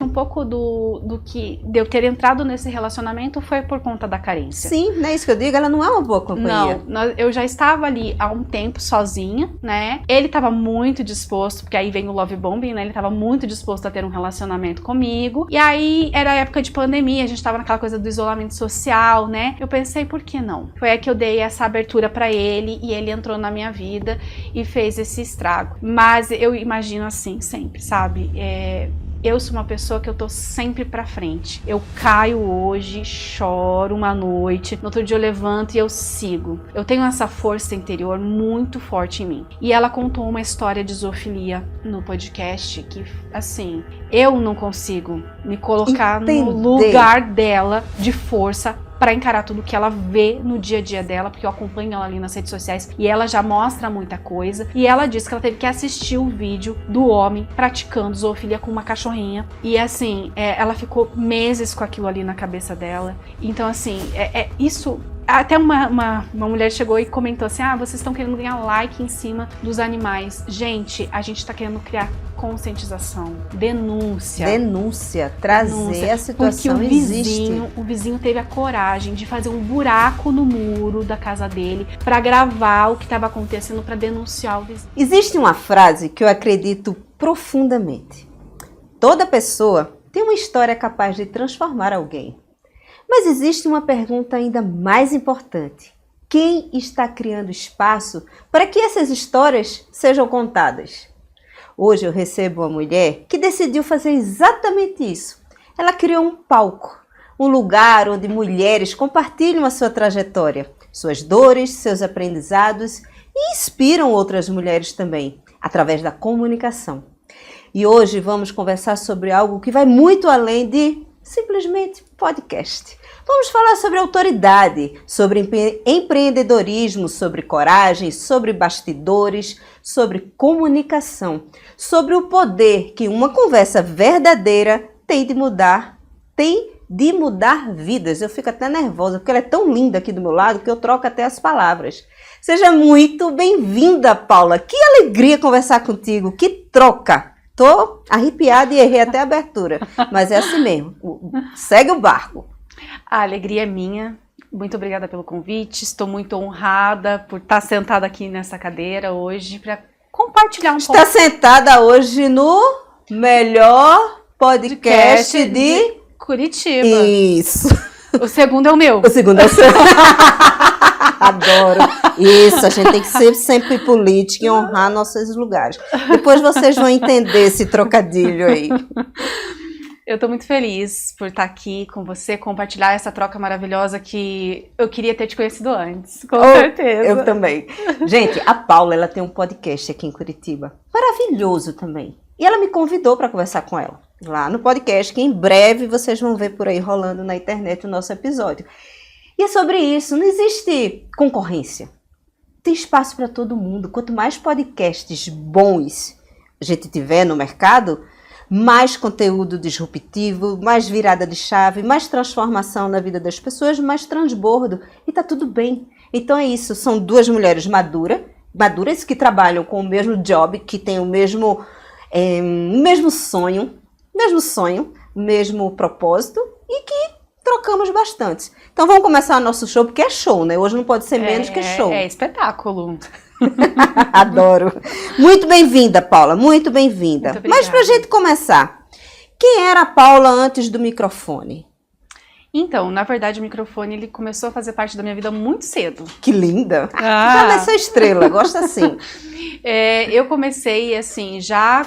um pouco do que de eu ter entrado nesse relacionamento foi por conta da carência. Sim, não é isso que eu digo, ela não é uma boa companhia. Não, eu já estava ali há um tempo sozinha, né? Ele estava muito disposto, porque aí vem o love bombing, né? Ele estava muito disposto a ter um relacionamento comigo. E aí era a época de pandemia, a gente estava naquela coisa do isolamento social, né? Eu pensei, por que não? Foi aí que eu dei essa abertura para ele e ele entrou na minha vida e fez esse estrago. Mas eu imagino assim sempre, sabe? Eu sou uma pessoa que eu tô sempre pra frente. Eu caio hoje, choro uma noite, no outro dia eu levanto e eu sigo. Eu tenho essa força interior muito forte em mim. E ela contou uma história de zoofilia no podcast que, assim, eu não consigo me colocar no lugar dela de força para encarar tudo que ela vê no dia a dia dela, porque eu acompanho ela ali nas redes sociais e ela já mostra muita coisa. E ela disse que ela teve que assistir o vídeo do homem praticando zoofilia com uma cachorrinha. E assim, ela ficou meses com aquilo ali na cabeça dela. Então assim, isso... Até uma mulher chegou e comentou assim, vocês estão querendo ganhar like em cima dos animais. Gente, a gente tá querendo criar conscientização, denúncia, trazer a situação. Porque o vizinho teve a coragem de fazer um buraco no muro da casa dele para gravar o que estava acontecendo, para denunciar o vizinho. Existe uma frase que eu acredito profundamente. Toda pessoa tem uma história capaz de transformar alguém. Mas existe uma pergunta ainda mais importante. Quem está criando espaço para que essas histórias sejam contadas? Hoje eu recebo uma mulher que decidiu fazer exatamente isso. Ela criou um palco, um lugar onde mulheres compartilham a sua trajetória, suas dores, seus aprendizados e inspiram outras mulheres também, através da comunicação. E hoje vamos conversar sobre algo que vai muito além de simplesmente podcast. Vamos falar sobre autoridade, sobre empreendedorismo, sobre coragem, sobre bastidores, sobre comunicação, sobre o poder que uma conversa verdadeira tem de mudar vidas. Eu fico até nervosa, porque ela é tão linda aqui do meu lado que eu troco até as palavras. Seja muito bem-vinda, Paula. Que alegria conversar contigo, que troca. Tô arrepiada e errei até a abertura, mas é assim mesmo. Segue o barco. A alegria é minha. Muito obrigada pelo convite. Estou muito honrada por estar sentada aqui nessa cadeira hoje para compartilhar pouco. Está sentada hoje no melhor podcast de Curitiba. Isso. O segundo é o meu. O segundo é o seu. Adoro. Isso, a gente tem que ser sempre política e honrar nossos lugares. Depois vocês vão entender esse trocadilho aí. Eu estou muito feliz por estar aqui com você, compartilhar essa troca maravilhosa que eu queria ter te conhecido antes, com certeza. Eu também. Gente, a Paula, ela tem um podcast aqui em Curitiba, maravilhoso também. E ela me convidou para conversar com ela, lá no podcast, que em breve vocês vão ver por aí rolando na internet o nosso episódio. E é sobre isso, não existe concorrência. Tem espaço para todo mundo. Quanto mais podcasts bons a gente tiver no mercado, mais conteúdo disruptivo, mais virada de chave, mais transformação na vida das pessoas, mais transbordo. E tá tudo bem. Então é isso, são duas mulheres maduras que trabalham com o mesmo job, que têm o mesmo sonho, mesmo propósito e que trocamos bastante. Então vamos começar o nosso show, porque é show, né? Hoje não pode ser menos que show. É espetáculo. Adoro. Muito bem-vinda, Paula, muito bem-vinda. Mas pra gente começar, quem era a Paula antes do microfone? Então, na verdade, o microfone ele começou a fazer parte da minha vida muito cedo. Que linda! Já nessa estrela, gosta assim. Eu comecei, assim, já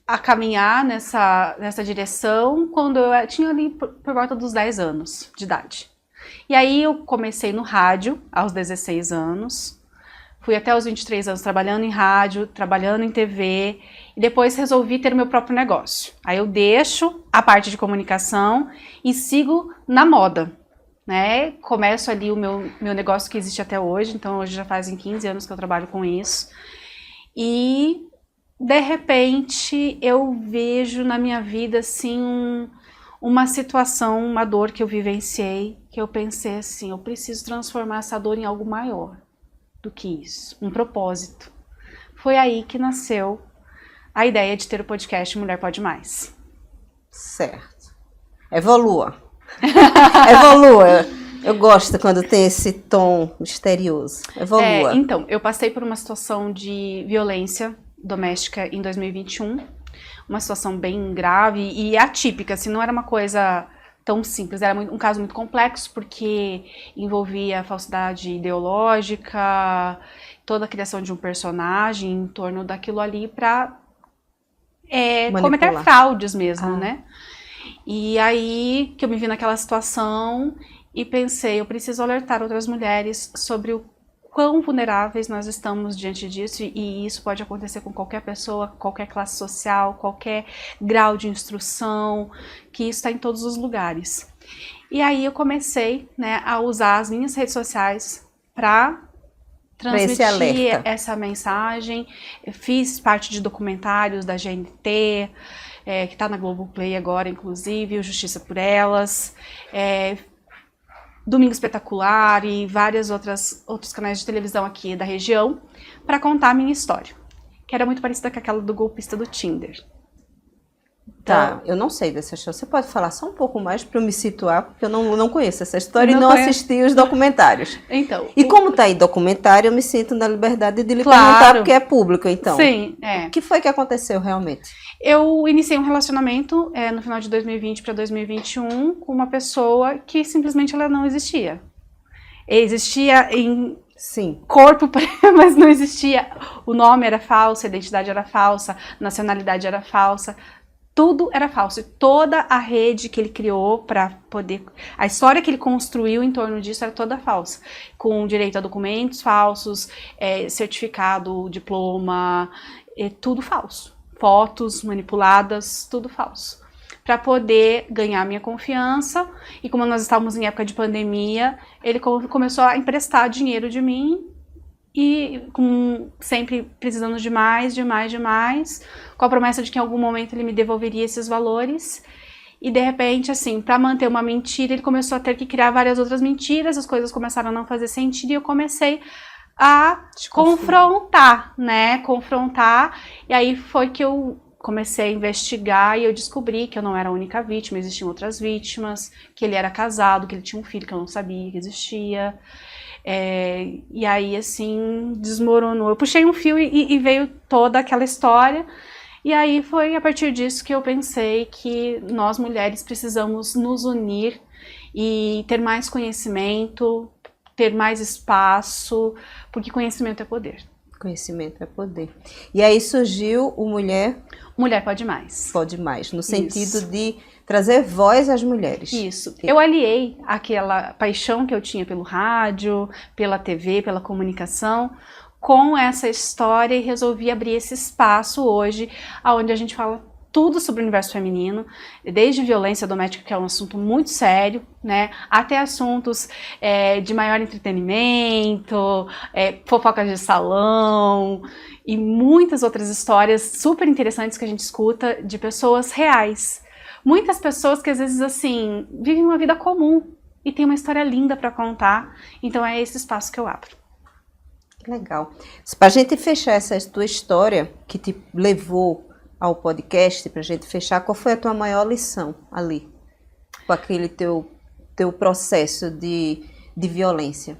a caminhar nessa direção quando eu tinha ali por volta dos 10 anos de idade. E aí eu comecei no rádio aos 16 anos, fui até os 23 anos trabalhando em rádio, trabalhando em TV, e depois resolvi ter o meu próprio negócio. Aí eu deixo a parte de comunicação e sigo na moda, né? Começo ali o meu negócio que existe até hoje, então hoje já fazem 15 anos que eu trabalho com isso. E de repente eu vejo na minha vida assim uma situação, uma dor que eu vivenciei, que eu pensei assim, eu preciso transformar essa dor em algo maior do que isso, um propósito. Foi aí que nasceu a ideia de ter o podcast Mulher Pode Mais. Certo. Evolua. Evolua. Eu gosto quando tem esse tom misterioso. Evolua. Então, eu passei por uma situação de violência doméstica em 2021. Uma situação bem grave e atípica, assim, não era uma coisa tão simples, era um caso muito complexo, porque envolvia falsidade ideológica, toda a criação de um personagem em torno daquilo ali para cometer fraudes mesmo, né? E aí que eu me vi naquela situação e pensei, eu preciso alertar outras mulheres sobre o quão vulneráveis nós estamos diante disso, e isso pode acontecer com qualquer pessoa, qualquer classe social, qualquer grau de instrução, que isso está em todos os lugares. E aí eu comecei, né, a usar as minhas redes sociais para transmitir essa mensagem. Eu fiz parte de documentários da GNT, que está na Globoplay agora, inclusive, o Justiça por Elas, Domingo Espetacular e vários outros canais de televisão aqui da região, para contar a minha história, que era muito parecida com aquela do golpista do Tinder. Tá, eu não sei dessa história. Você pode falar só um pouco mais para eu me situar, porque eu não conheço essa história e não assisti os documentários. Então, e como tá aí documentário, eu me sinto na liberdade de lhe perguntar, porque é público, então. Sim, O que foi que aconteceu realmente? Eu iniciei um relacionamento no final de 2020 para 2021 com uma pessoa que simplesmente ela não existia. Existia em corpo, mas não existia. O nome era falso, a identidade era falsa, a nacionalidade era falsa. Tudo era falso. E toda a rede que ele criou para poder... A história que ele construiu em torno disso era toda falsa. Com direito a documentos falsos, certificado, diploma, tudo falso. Fotos manipuladas, tudo falso. Para poder ganhar minha confiança. E como nós estávamos em época de pandemia, ele começou a emprestar dinheiro de mim. E sempre precisando de mais, com a promessa de que em algum momento ele me devolveria esses valores. E de repente, assim, para manter uma mentira, ele começou a ter que criar várias outras mentiras, as coisas começaram a não fazer sentido e eu comecei a confrontar, né? E aí foi que eu comecei a investigar e eu descobri que eu não era a única vítima, existiam outras vítimas, que ele era casado, que ele tinha um filho que eu não sabia que existia. E aí, assim, desmoronou. Eu puxei um fio e veio toda aquela história. E aí foi a partir disso que eu pensei que nós mulheres precisamos nos unir e ter mais conhecimento, ter mais espaço, porque conhecimento é poder. Conhecimento é poder. E aí surgiu o Mulher Pode Mais. Pode Mais, no sentido de trazer voz às mulheres. Isso. Eu aliei aquela paixão que eu tinha pelo rádio, pela TV, pela comunicação, com essa história e resolvi abrir esse espaço hoje, onde a gente fala tudo sobre o universo feminino, desde violência doméstica, que é um assunto muito sério, né, até assuntos de maior entretenimento, fofocas de salão e muitas outras histórias super interessantes que a gente escuta de pessoas reais. Muitas pessoas que às vezes assim vivem uma vida comum e tem uma história linda para contar, então é esse espaço que eu abro. Legal. Para a gente fechar essa tua história que te levou ao podcast, para a gente fechar, qual foi a tua maior lição ali, com aquele teu processo de violência?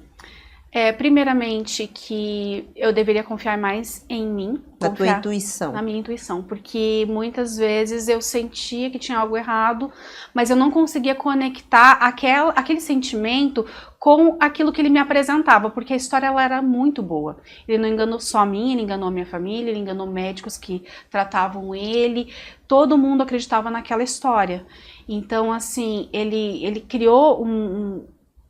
Primeiramente que eu deveria confiar mais em mim. Na tua intuição. Na minha intuição, porque muitas vezes eu sentia que tinha algo errado, mas eu não conseguia conectar aquele sentimento com aquilo que ele me apresentava, porque a história ela era muito boa. Ele não enganou só a mim, ele enganou a minha família, ele enganou médicos que tratavam ele, todo mundo acreditava naquela história. Então, assim, ele criou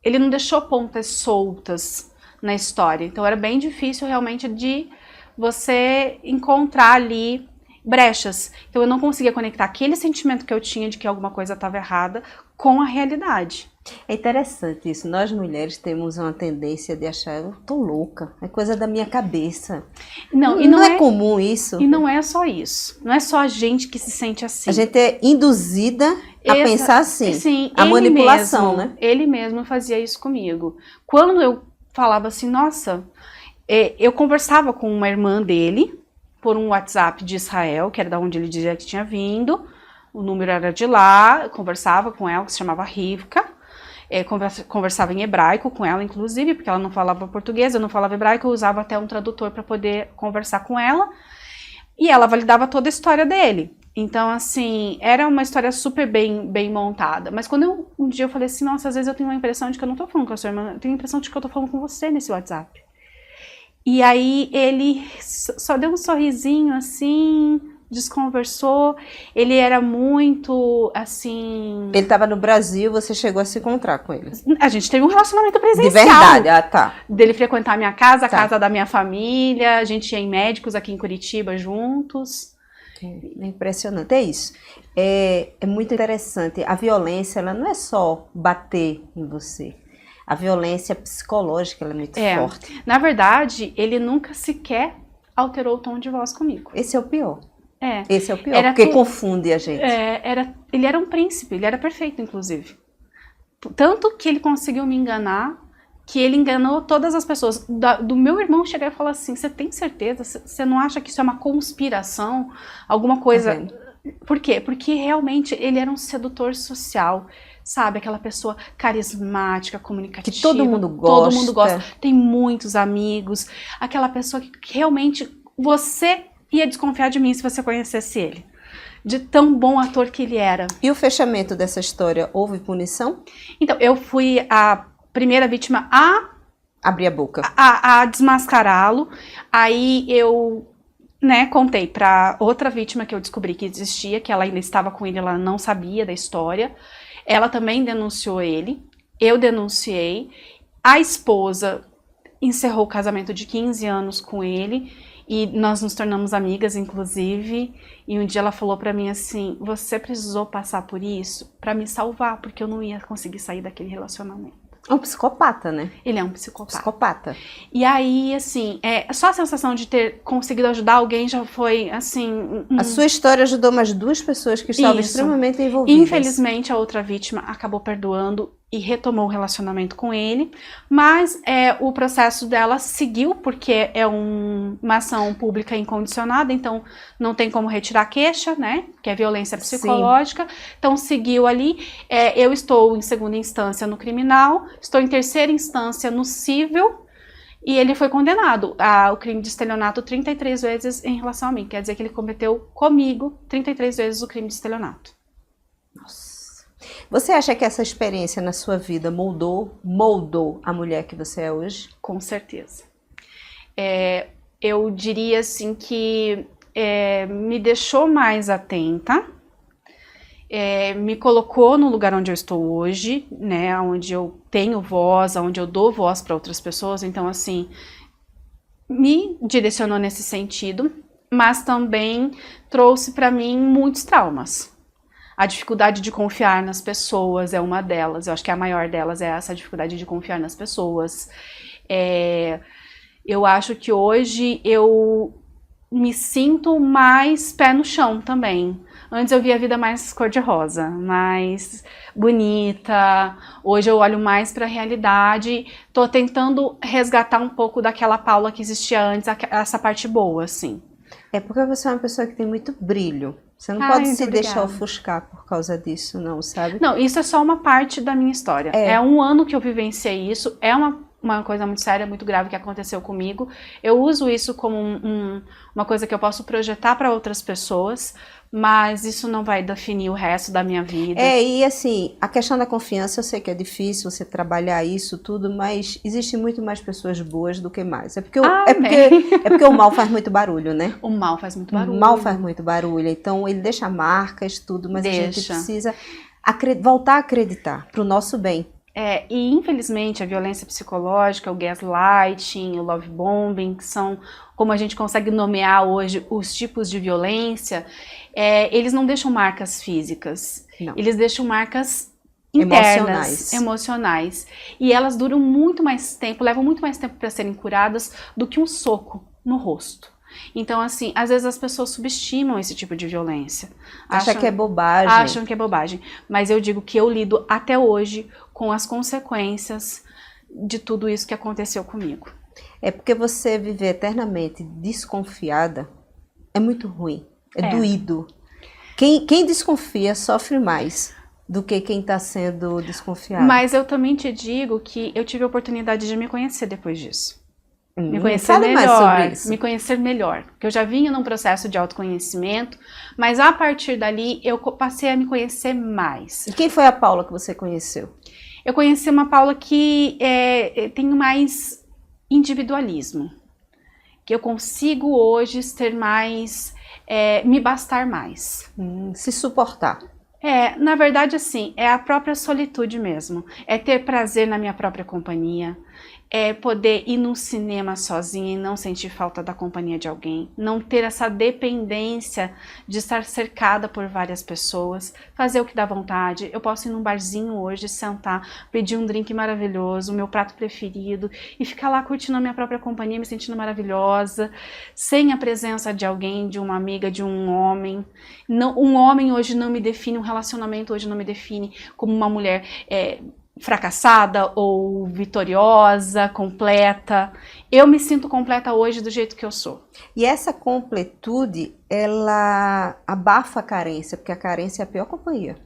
ele não deixou pontas soltas na história, então era bem difícil realmente de você encontrar ali brechas. Então eu não conseguia conectar aquele sentimento que eu tinha de que alguma coisa estava errada com a realidade. É interessante isso, nós mulheres temos uma tendência de achar, eu tô louca, é coisa da minha cabeça. Não é comum isso. E não é só isso, não é só a gente que se sente assim. A gente é induzida a pensar assim, sim, a manipulação, né? Ele mesmo fazia isso comigo. Quando eu falava assim, nossa, eu conversava com uma irmã dele, por um WhatsApp de Israel, que era da onde ele dizia que tinha vindo, O número era de lá, eu conversava com ela, que se chamava Rivka. Conversava em hebraico com ela, inclusive, porque ela não falava português, eu não falava hebraico, eu usava até um tradutor para poder conversar com ela. E ela validava toda a história dele. Então, assim, era uma história super bem montada. Mas quando um dia eu falei assim, nossa, às vezes eu tenho uma impressão de que eu não tô falando com a sua irmã, eu tenho a impressão de que eu tô falando com você nesse WhatsApp. E aí ele só deu um sorrisinho assim, desconversou. Ele era muito, assim... Ele estava no Brasil, você chegou a se encontrar com ele? A gente teve um relacionamento presencial. De verdade, tá. Dele frequentar a minha casa, a casa da minha família. A gente ia em médicos aqui em Curitiba juntos. É impressionante, é isso. É muito interessante. A violência, ela não é só bater em você. A violência psicológica, ela é muito forte. Na verdade, ele nunca sequer alterou o tom de voz comigo. Esse é o pior. Esse é o pior, porque confunde a gente. Ele era um príncipe, ele era perfeito, inclusive. Tanto que ele conseguiu me enganar, que ele enganou todas as pessoas. Do meu irmão chegar e falar assim, você tem certeza? Você não acha que isso é uma conspiração? Alguma coisa... Tá. Por quê? Porque realmente ele era um sedutor social, sabe? Aquela pessoa carismática, comunicativa. Que todo mundo gosta. Todo mundo gosta. Tem muitos amigos. Aquela pessoa que realmente você ia desconfiar de mim se você conhecesse ele. De tão bom ator que ele era. E o fechamento dessa história, houve punição? Então, eu fui a primeira vítima a... abrir a boca. A desmascará-lo. Aí eu... contei pra outra vítima que eu descobri que existia, que ela ainda estava com ele, ela não sabia da história. Ela também denunciou ele, eu denunciei. A esposa encerrou o casamento de 15 anos com ele e nós nos tornamos amigas, inclusive. E um dia ela falou pra mim assim, você precisou passar por isso pra me salvar, porque eu não ia conseguir sair daquele relacionamento. É um psicopata, né? Ele é um psicopata. Psicopata. E aí, assim, só a sensação de ter conseguido ajudar alguém já foi, assim... A sua história ajudou mais duas pessoas que estavam extremamente envolvidas. Infelizmente, a outra vítima acabou perdoando e retomou o relacionamento com ele, mas o processo dela seguiu, porque é uma ação pública incondicionada, então não tem como retirar a queixa, né? Que é violência psicológica. Sim. Então seguiu ali. Eu estou em segunda instância no criminal, estou em terceira instância no civil, e ele foi condenado ao crime de estelionato 33 vezes em relação a mim. Quer dizer que ele cometeu comigo 33 vezes o crime de estelionato. Nossa. Você acha que essa experiência na sua vida moldou a mulher que você é hoje? Com certeza. Eu diria assim que me deixou mais atenta, me colocou no lugar onde eu estou hoje, né, onde eu tenho voz, onde eu dou voz para outras pessoas. Então, assim, me direcionou nesse sentido, mas também trouxe para mim muitos traumas. A dificuldade de confiar nas pessoas é uma delas. Eu acho que a maior delas é essa dificuldade de confiar nas pessoas. Eu acho que hoje eu me sinto mais pé no chão também. Antes eu via a vida mais cor-de-rosa, mais bonita. Hoje eu olho mais para a realidade. Tô tentando resgatar um pouco daquela Paula que existia antes, essa parte boa, assim. É porque você é uma pessoa que tem muito brilho. Você não pode se deixar ofuscar por causa disso, não, sabe? Não, isso é só uma parte da minha história. É um ano que eu vivenciei isso, é uma coisa muito séria, muito grave que aconteceu comigo. Eu uso isso como uma coisa que eu posso projetar para outras pessoas, mas isso não vai definir o resto da minha vida. E assim, a questão da confiança, eu sei que é difícil você trabalhar isso tudo, mas existem muito mais pessoas boas do que mais. É porque o mal faz muito barulho, né? O mal faz muito barulho. O mal faz muito barulho, então ele deixa marcas, tudo, mas a gente precisa voltar a acreditar para o nosso bem. E infelizmente a violência psicológica, o gaslighting, o love bombing, que são, como a gente consegue nomear hoje, os tipos de violência, eles não deixam marcas físicas, não. Eles deixam marcas internas, emocionais. E elas duram muito mais tempo, levam muito mais tempo para serem curadas do que um soco no rosto. Então, assim, às vezes as pessoas subestimam esse tipo de violência. Acham que é bobagem. Acham que é bobagem. Mas eu digo que eu lido até hoje com as consequências de tudo isso que aconteceu comigo. É porque você viver eternamente desconfiada é muito ruim. É doído. Quem desconfia sofre mais do que quem está sendo desconfiado. Mas eu também te digo que eu tive a oportunidade de me conhecer depois disso. Me conhecer Fale mais sobre melhor, isso. me conhecer melhor. Porque eu já vinha num processo de autoconhecimento, mas a partir dali eu passei a me conhecer mais. E quem foi a Paula que você conheceu? Eu conheci uma Paula que tem mais individualismo. Que eu consigo hoje ter mais, me bastar mais. Se suportar. Na verdade, assim, é a própria solitude mesmo. É ter prazer na minha própria companhia. É poder ir num cinema sozinha e não sentir falta da companhia de alguém. Não ter essa dependência de estar cercada por várias pessoas. Fazer o que dá vontade. Eu posso ir num barzinho hoje, sentar, pedir um drink maravilhoso, o meu prato preferido, e ficar lá curtindo a minha própria companhia, me sentindo maravilhosa, sem a presença de alguém, de uma amiga, de um homem. Não, um homem hoje não me define, um relacionamento hoje não me define como uma mulher fracassada ou vitoriosa, completa. Eu me sinto completa hoje do jeito que eu sou. E essa completude, ela abafa a carência, porque a carência é a pior companhia.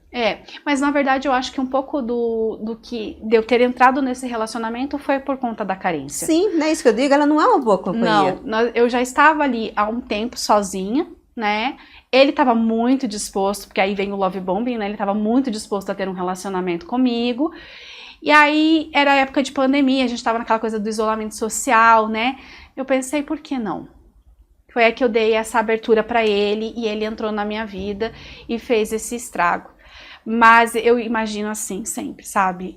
Mas na verdade eu acho que um pouco do que de eu ter entrado nesse relacionamento foi por conta da carência. Sim, não é isso que eu digo, ela não é uma boa companhia. Não, eu já estava ali há um tempo sozinha, né? Ele estava muito disposto, porque aí vem o love bombing, né? Ele estava muito disposto a ter um relacionamento comigo. E aí era a época de pandemia, a gente estava naquela coisa do isolamento social, né? Eu pensei, por que não? Foi aí que eu dei essa abertura para ele e ele entrou na minha vida e fez esse estrago. Mas eu imagino assim, sempre, sabe?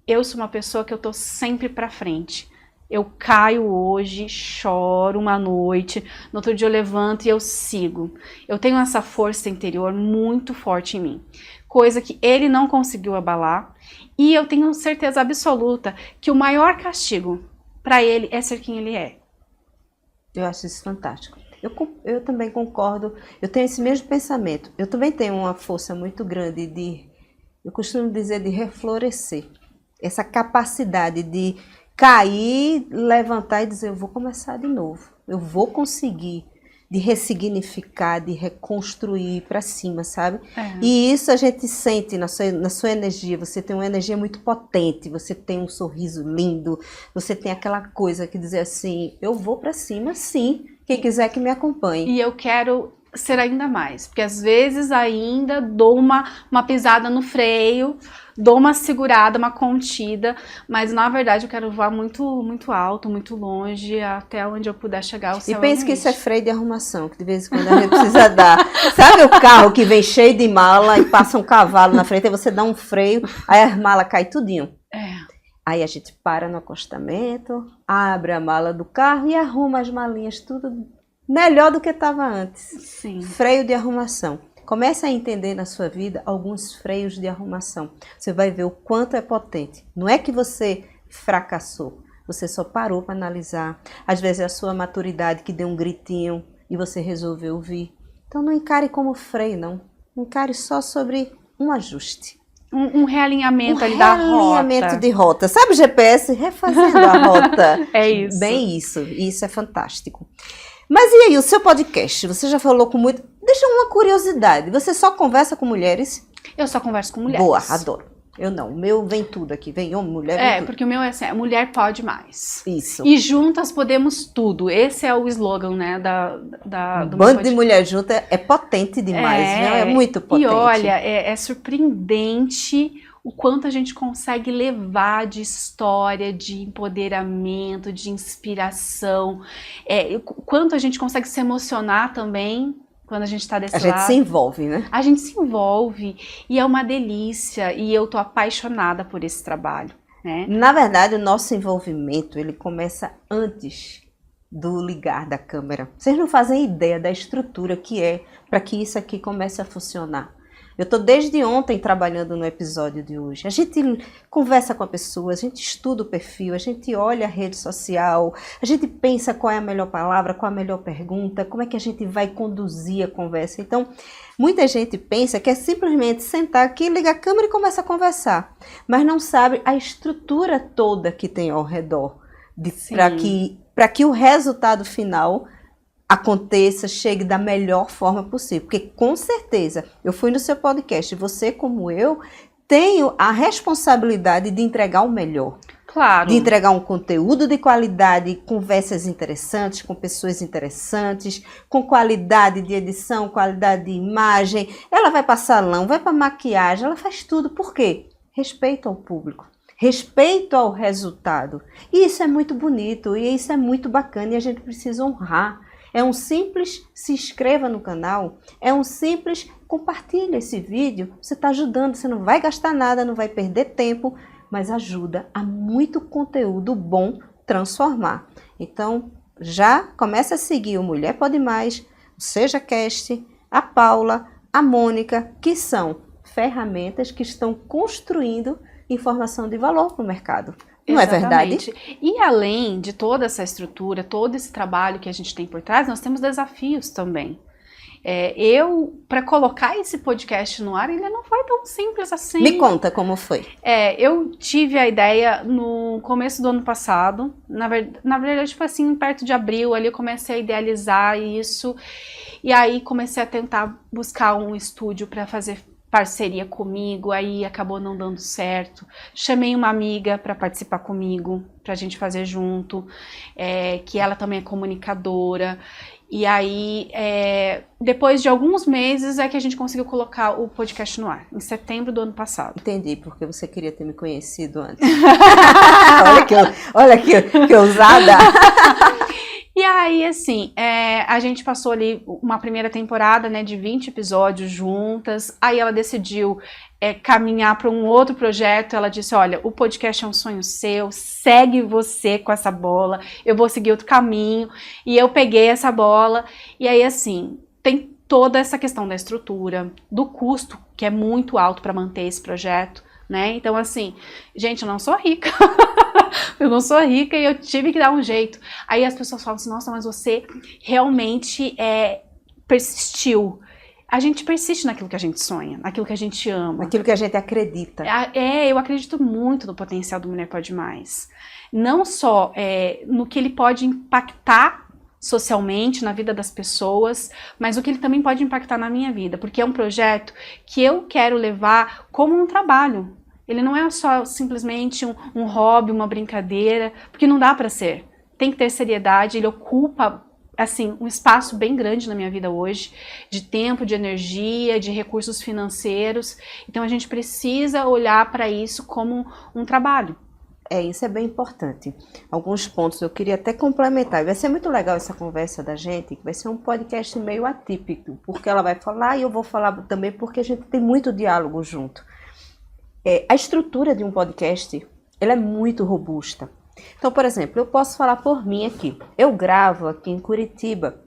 Eu sou uma pessoa que eu tô sempre para frente. Eu caio hoje, choro uma noite, no outro dia eu levanto e eu sigo. Eu tenho essa força interior muito forte em mim, coisa que ele não conseguiu abalar, e eu tenho certeza absoluta que o maior castigo para ele é ser quem ele é. Eu acho isso fantástico. Eu também concordo, eu tenho esse mesmo pensamento. Eu também tenho uma força muito grande eu costumo dizer, de reflorescer. Essa capacidade de cair, levantar e dizer, eu vou começar de novo. Eu vou conseguir, de ressignificar, de reconstruir para cima, sabe? E isso a gente sente na sua energia. Você tem uma energia muito potente, você tem um sorriso lindo, você tem aquela coisa que dizer assim, eu vou para cima, sim. Quem quiser que me acompanhe. E eu quero ser ainda mais, porque às vezes ainda dou uma pisada no freio, dou uma segurada, uma contida, mas na verdade eu quero voar muito, muito alto, muito longe, até onde eu puder chegar. O céu e pense que isso é freio de arrumação, que de vez em quando a gente precisa dar. Sabe o carro que vem cheio de mala e passa um cavalo na frente, aí você dá um freio, aí as malas caem tudinho. Aí a gente para no acostamento, abre a mala do carro e arruma as malinhas tudo melhor do que estava antes. Sim. Freio de arrumação. Comece a entender na sua vida alguns freios de arrumação. Você vai ver o quanto é potente. Não é que você fracassou, você só parou para analisar. Às vezes é a sua maturidade que deu um gritinho e você resolveu ouvir. Então não encare como freio, não. Encare só sobre um ajuste. Um realinhamento ali da rota. Um realinhamento de rota. Sabe o GPS? Refazendo a rota. É isso. Bem isso. E isso é fantástico. Mas e aí, o seu podcast? Você já falou com muito... Deixa uma curiosidade. Você só conversa com mulheres? Eu só converso com mulheres. Boa, adoro. Eu não. O meu vem tudo aqui. Vem homem, mulher, vem tudo. Porque o meu é assim, mulher pode mais. Isso. E juntas podemos tudo. Esse é o slogan, né, do bando de mulher junta é potente demais, né? É muito potente. E olha, é surpreendente o quanto a gente consegue levar de história, de empoderamento, de inspiração, o quanto a gente consegue se emocionar também quando a gente tá desse lado. A gente se envolve, né? A gente se envolve e é uma delícia e eu tô apaixonada por esse trabalho, né? Na verdade, o nosso envolvimento, ele começa antes do ligar da câmera. Vocês não fazem ideia da estrutura que é para que isso aqui comece a funcionar. Eu estou desde ontem trabalhando no episódio de hoje. A gente conversa com a pessoa, a gente estuda o perfil, a gente olha a rede social, a gente pensa qual é a melhor palavra, qual é a melhor pergunta, como é que a gente vai conduzir a conversa. Então, muita gente pensa que é simplesmente sentar aqui, ligar a câmera e começa a conversar, mas não sabe a estrutura toda que tem ao redor para que o resultado final aconteça, chegue da melhor forma possível. Porque com certeza, eu fui no seu podcast e você, como eu, tenho a responsabilidade de entregar o melhor. Claro. De entregar um conteúdo de qualidade, conversas interessantes, com pessoas interessantes, com qualidade de edição, qualidade de imagem. Ela vai para salão, vai para maquiagem, ela faz tudo. Por quê? Respeito ao público, respeito ao resultado. E isso é muito bonito, e isso é muito bacana, e a gente precisa honrar. É um simples se inscreva no canal, é um simples compartilhe esse vídeo. Você está ajudando, você não vai gastar nada, não vai perder tempo, mas ajuda a muito conteúdo bom transformar. Então, já começa a seguir o Mulher Pode Mais, o SejaCast, a Paula, a Mônica, que são ferramentas que estão construindo informação de valor para o mercado. Não é verdade? E além de toda essa estrutura, todo esse trabalho que a gente tem por trás, nós temos desafios também. Para colocar esse podcast no ar, ele não foi tão simples assim. Me conta como foi. Eu tive a ideia no começo do ano passado, na verdade foi assim, perto de abril, ali eu comecei a idealizar isso, e aí comecei a tentar buscar um estúdio para fazer parceria comigo, aí acabou não dando certo. Chamei uma amiga para participar comigo, pra gente fazer junto, que ela também é comunicadora. E aí, depois de alguns meses, é que a gente conseguiu colocar o podcast no ar, em setembro do ano passado. Entendi, porque você queria ter me conhecido antes. olha que ousada! E aí, assim, a gente passou ali uma primeira temporada, né, de 20 episódios juntas. Aí ela decidiu caminhar para um outro projeto. Ela disse, olha, o podcast é um sonho seu, segue você com essa bola, eu vou seguir outro caminho. E eu peguei essa bola. E aí, assim, tem toda essa questão da estrutura, do custo, que é muito alto para manter esse projeto, né? Então, assim, gente, eu não sou rica. Eu não sou rica e eu tive que dar um jeito. Aí as pessoas falam assim, nossa, mas você realmente persistiu. A gente persiste naquilo que a gente sonha, naquilo que a gente ama. Naquilo que a gente acredita. Eu acredito muito no potencial do Mulher Pode Mais. Não só no que ele pode impactar socialmente, na vida das pessoas, mas o que ele também pode impactar na minha vida. Porque é um projeto que eu quero levar como um trabalho. Ele não é só simplesmente um hobby, uma brincadeira, porque não dá para ser. Tem que ter seriedade, ele ocupa, assim, um espaço bem grande na minha vida hoje, de tempo, de energia, de recursos financeiros. Então a gente precisa olhar para isso como um trabalho. Isso é bem importante. Alguns pontos eu queria até complementar. Vai ser muito legal essa conversa da gente, que vai ser um podcast meio atípico, porque ela vai falar e eu vou falar também, porque a gente tem muito diálogo junto. A estrutura de um podcast, ela é muito robusta. Então, por exemplo, eu posso falar por mim aqui. Eu gravo aqui em Curitiba,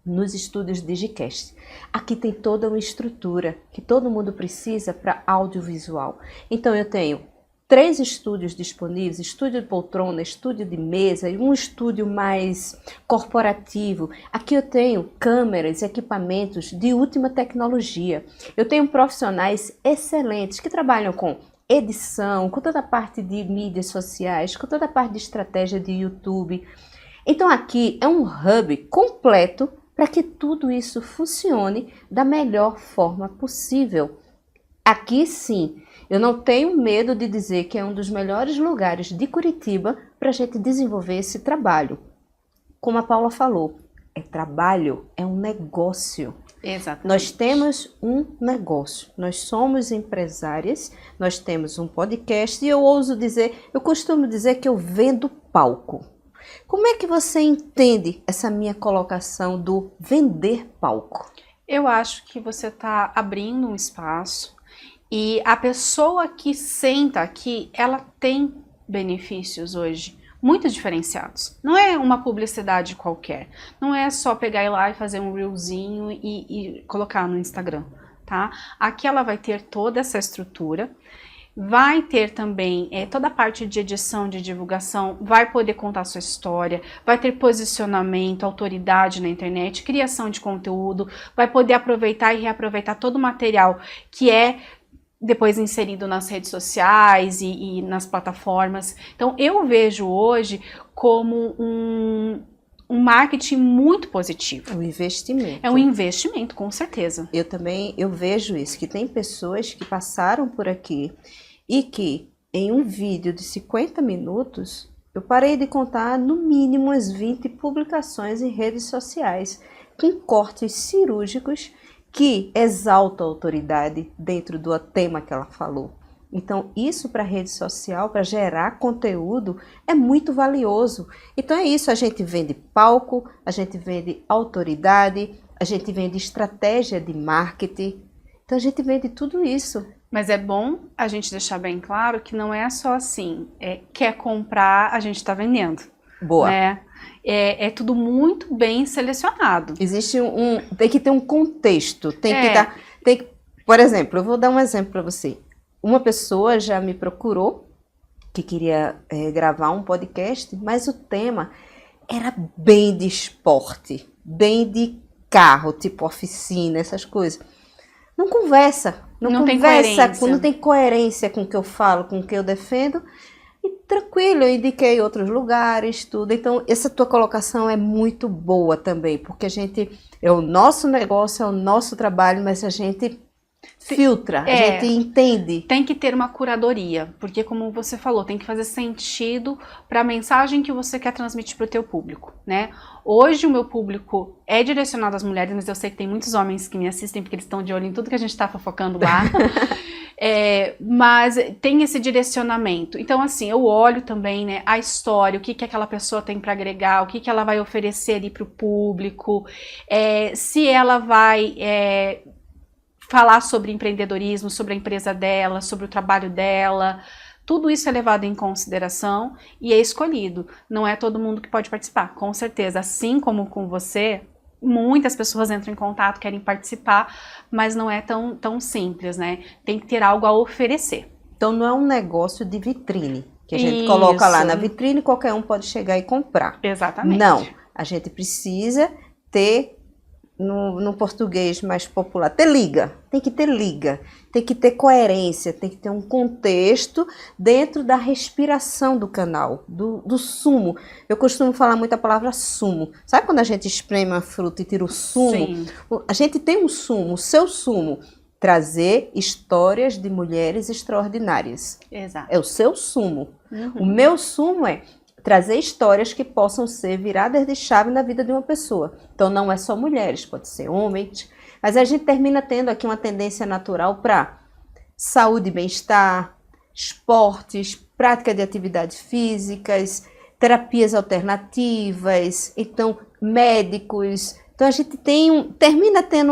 nos estúdios Digicast. Aqui tem toda uma estrutura que todo mundo precisa para audiovisual. Então, eu tenho 3 estúdios disponíveis, estúdio de poltrona, estúdio de mesa e um estúdio mais corporativo. Aqui eu tenho câmeras, equipamentos de última tecnologia. Eu tenho profissionais excelentes que trabalham com edição, com toda a parte de mídias sociais, com toda a parte de estratégia de YouTube. Então aqui é um hub completo para que tudo isso funcione da melhor forma possível. Aqui sim, eu não tenho medo de dizer que é um dos melhores lugares de Curitiba para a gente desenvolver esse trabalho. Como a Paula falou, trabalho, é um negócio. Exatamente. Nós temos um negócio, nós somos empresárias, nós temos um podcast e eu costumo dizer que eu vendo palco. Como é que você entende essa minha colocação do vender palco? Eu acho que você está abrindo um espaço e a pessoa que senta aqui, ela tem benefícios hoje muito diferenciados. Não é uma publicidade qualquer. Não é só pegar e lá e fazer um reelzinho e colocar no Instagram, tá? Aqui ela vai ter toda essa estrutura. Vai ter também toda a parte de edição, de divulgação, vai poder contar sua história, vai ter posicionamento, autoridade na internet, criação de conteúdo, vai poder aproveitar e reaproveitar todo o material que é depois inserido nas redes sociais e nas plataformas. Então eu vejo hoje como um marketing muito positivo. É um investimento. É um investimento, com certeza. Eu vejo isso, que tem pessoas que passaram por aqui e que em um vídeo de 50 minutos, eu parei de contar no mínimo as 20 publicações em redes sociais, com cortes cirúrgicos que exaltam a autoridade dentro do tema que ela falou. Então, isso para a rede social, para gerar conteúdo, é muito valioso. Então, é isso, a gente vende palco, a gente vende autoridade, a gente vende estratégia de marketing. Então, a gente vende tudo isso. Mas é bom a gente deixar bem claro que não é só assim, quer comprar, a gente está vendendo. Boa. Né? É tudo muito bem selecionado. Existe tem que ter um contexto, por exemplo, eu vou dar um exemplo para você. Uma pessoa já me procurou que queria gravar um podcast, mas o tema era bem de esporte, bem de carro, tipo oficina, essas coisas. Não conversa, não tem conversa, coerência. não tem coerência com o que eu falo, com o que eu defendo. E tranquilo, eu indiquei outros lugares, tudo. Então, essa tua colocação é muito boa também, porque é o nosso negócio, é o nosso trabalho, mas a gente filtra, a gente entende. Tem que ter uma curadoria, porque como você falou, tem que fazer sentido para a mensagem que você quer transmitir para o teu público, né? Hoje o meu público é direcionado às mulheres, mas eu sei que tem muitos homens que me assistem porque eles estão de olho em tudo que a gente está fofocando lá. Mas tem esse direcionamento. Então, assim, eu olho também, né, a história, o que aquela pessoa tem para agregar, o que ela vai oferecer ali para o público, se ela vai falar sobre empreendedorismo, sobre a empresa dela, sobre o trabalho dela. Tudo isso é levado em consideração e é escolhido. Não é todo mundo que pode participar, com certeza. Assim como com você, muitas pessoas entram em contato, querem participar, mas não é tão simples, né? Tem que ter algo a oferecer. Então não é um negócio de vitrine, que a gente coloca lá na vitrine e qualquer um pode chegar e comprar. Exatamente. Não, a gente precisa ter, no português mais popular, ter liga, tem que ter coerência, tem que ter um contexto dentro da respiração do canal, do sumo. Eu costumo falar muito a palavra sumo. Sabe quando a gente espreme uma fruta e tira o sumo? Sim. A gente tem um sumo, o seu sumo. Trazer histórias de mulheres extraordinárias. Exato. É o seu sumo. Uhum. O meu sumo é trazer histórias que possam ser viradas de chave na vida de uma pessoa. Então não é só mulheres, pode ser homens. Mas a gente termina tendo aqui uma tendência natural para saúde e bem-estar, esportes, prática de atividades físicas, terapias alternativas, então médicos. Então a gente termina tendo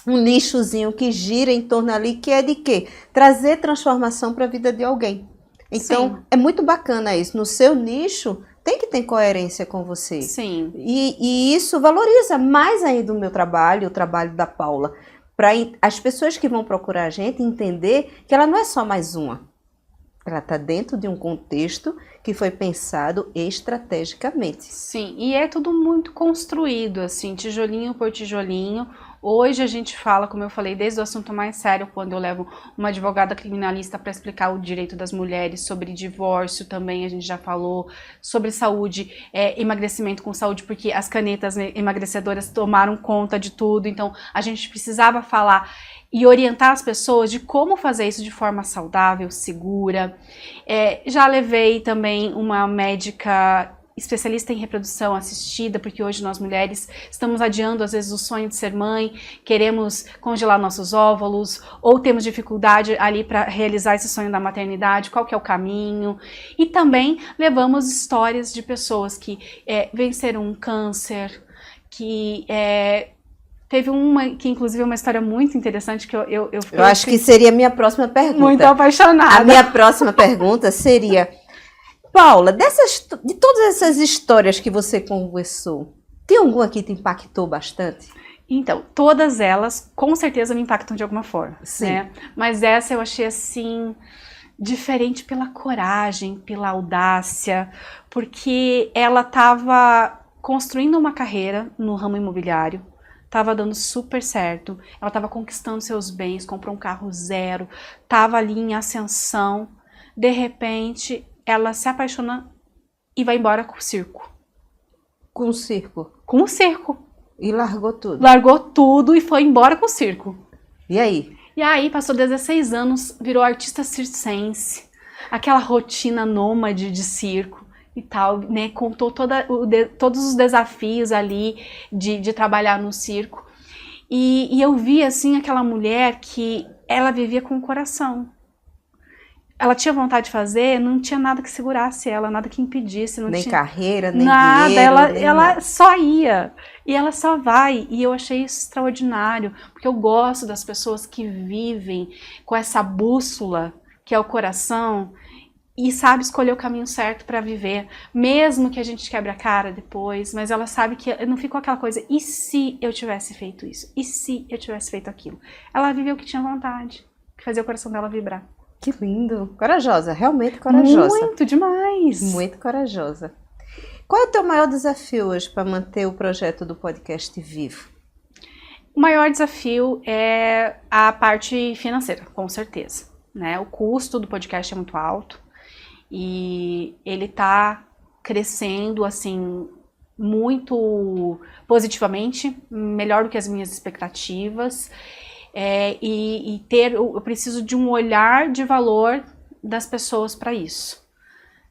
um nichozinho que gira em torno ali, que é de quê? Trazer transformação para a vida de alguém. Então, sim, é muito bacana isso. No seu nicho, tem que ter coerência com você. Sim. E isso valoriza mais ainda o meu trabalho, o trabalho da Paula. Para as pessoas que vão procurar a gente entender que ela não é só mais uma. Ela está dentro de um contexto que foi pensado estrategicamente. Sim, e é tudo muito construído, assim, tijolinho por tijolinho. Hoje a gente fala, como eu falei, desde o assunto mais sério, quando eu levo uma advogada criminalista para explicar o direito das mulheres, sobre divórcio também a gente já falou, sobre saúde, emagrecimento com saúde, porque as canetas emagrecedoras tomaram conta de tudo, então a gente precisava falar e orientar as pessoas de como fazer isso de forma saudável, segura. Já levei também uma médica especialista em reprodução assistida, porque hoje nós mulheres estamos adiando às vezes o sonho de ser mãe, queremos congelar nossos óvulos, ou temos dificuldade ali para realizar esse sonho da maternidade, qual que é o caminho. E também levamos histórias de pessoas que venceram um câncer, que teve que inclusive é uma história muito interessante que eu acho que seria a minha próxima pergunta. Muito apaixonada. A minha próxima pergunta seria: Paula, de todas essas histórias que você conversou, tem alguma que te impactou bastante? Então, todas elas com certeza me impactam de alguma forma. Sim. Né? Mas essa eu achei assim diferente pela coragem, pela audácia, porque ela estava construindo uma carreira no ramo imobiliário, estava dando super certo, ela estava conquistando seus bens, comprou um carro zero, estava ali em ascensão, de repente ela se apaixona e vai embora com o circo. Com o circo? Com o circo. E largou tudo? Largou tudo e foi embora com o circo. E aí? E aí, passou 16 anos, virou artista circense, aquela rotina nômade de circo e tal, né? Contou todos os desafios ali de trabalhar no circo. E eu vi, assim, aquela mulher que ela vivia com o coração. Ela tinha vontade de fazer, não tinha nada que segurasse ela, nada que impedisse. Não nem tinha carreira, nem nada, dinheiro, nem ela nada. só ia. E ela só vai. E eu achei isso extraordinário, porque eu gosto das pessoas que vivem com essa bússola, que é o coração, e sabe escolher o caminho certo para viver, mesmo que a gente quebre a cara depois, mas ela sabe que não ficou aquela coisa, e se eu tivesse feito isso? E se eu tivesse feito aquilo? Ela viveu o que tinha vontade, que fazia o coração dela vibrar. Que lindo. Corajosa, realmente corajosa. Muito demais. Muito corajosa. Qual é o teu maior desafio hoje para manter o projeto do podcast vivo? O maior desafio é a parte financeira, com certeza, né? O custo do podcast é muito alto e ele está crescendo, assim, muito positivamente, melhor do que as minhas expectativas. Eu preciso de um olhar de valor das pessoas para isso,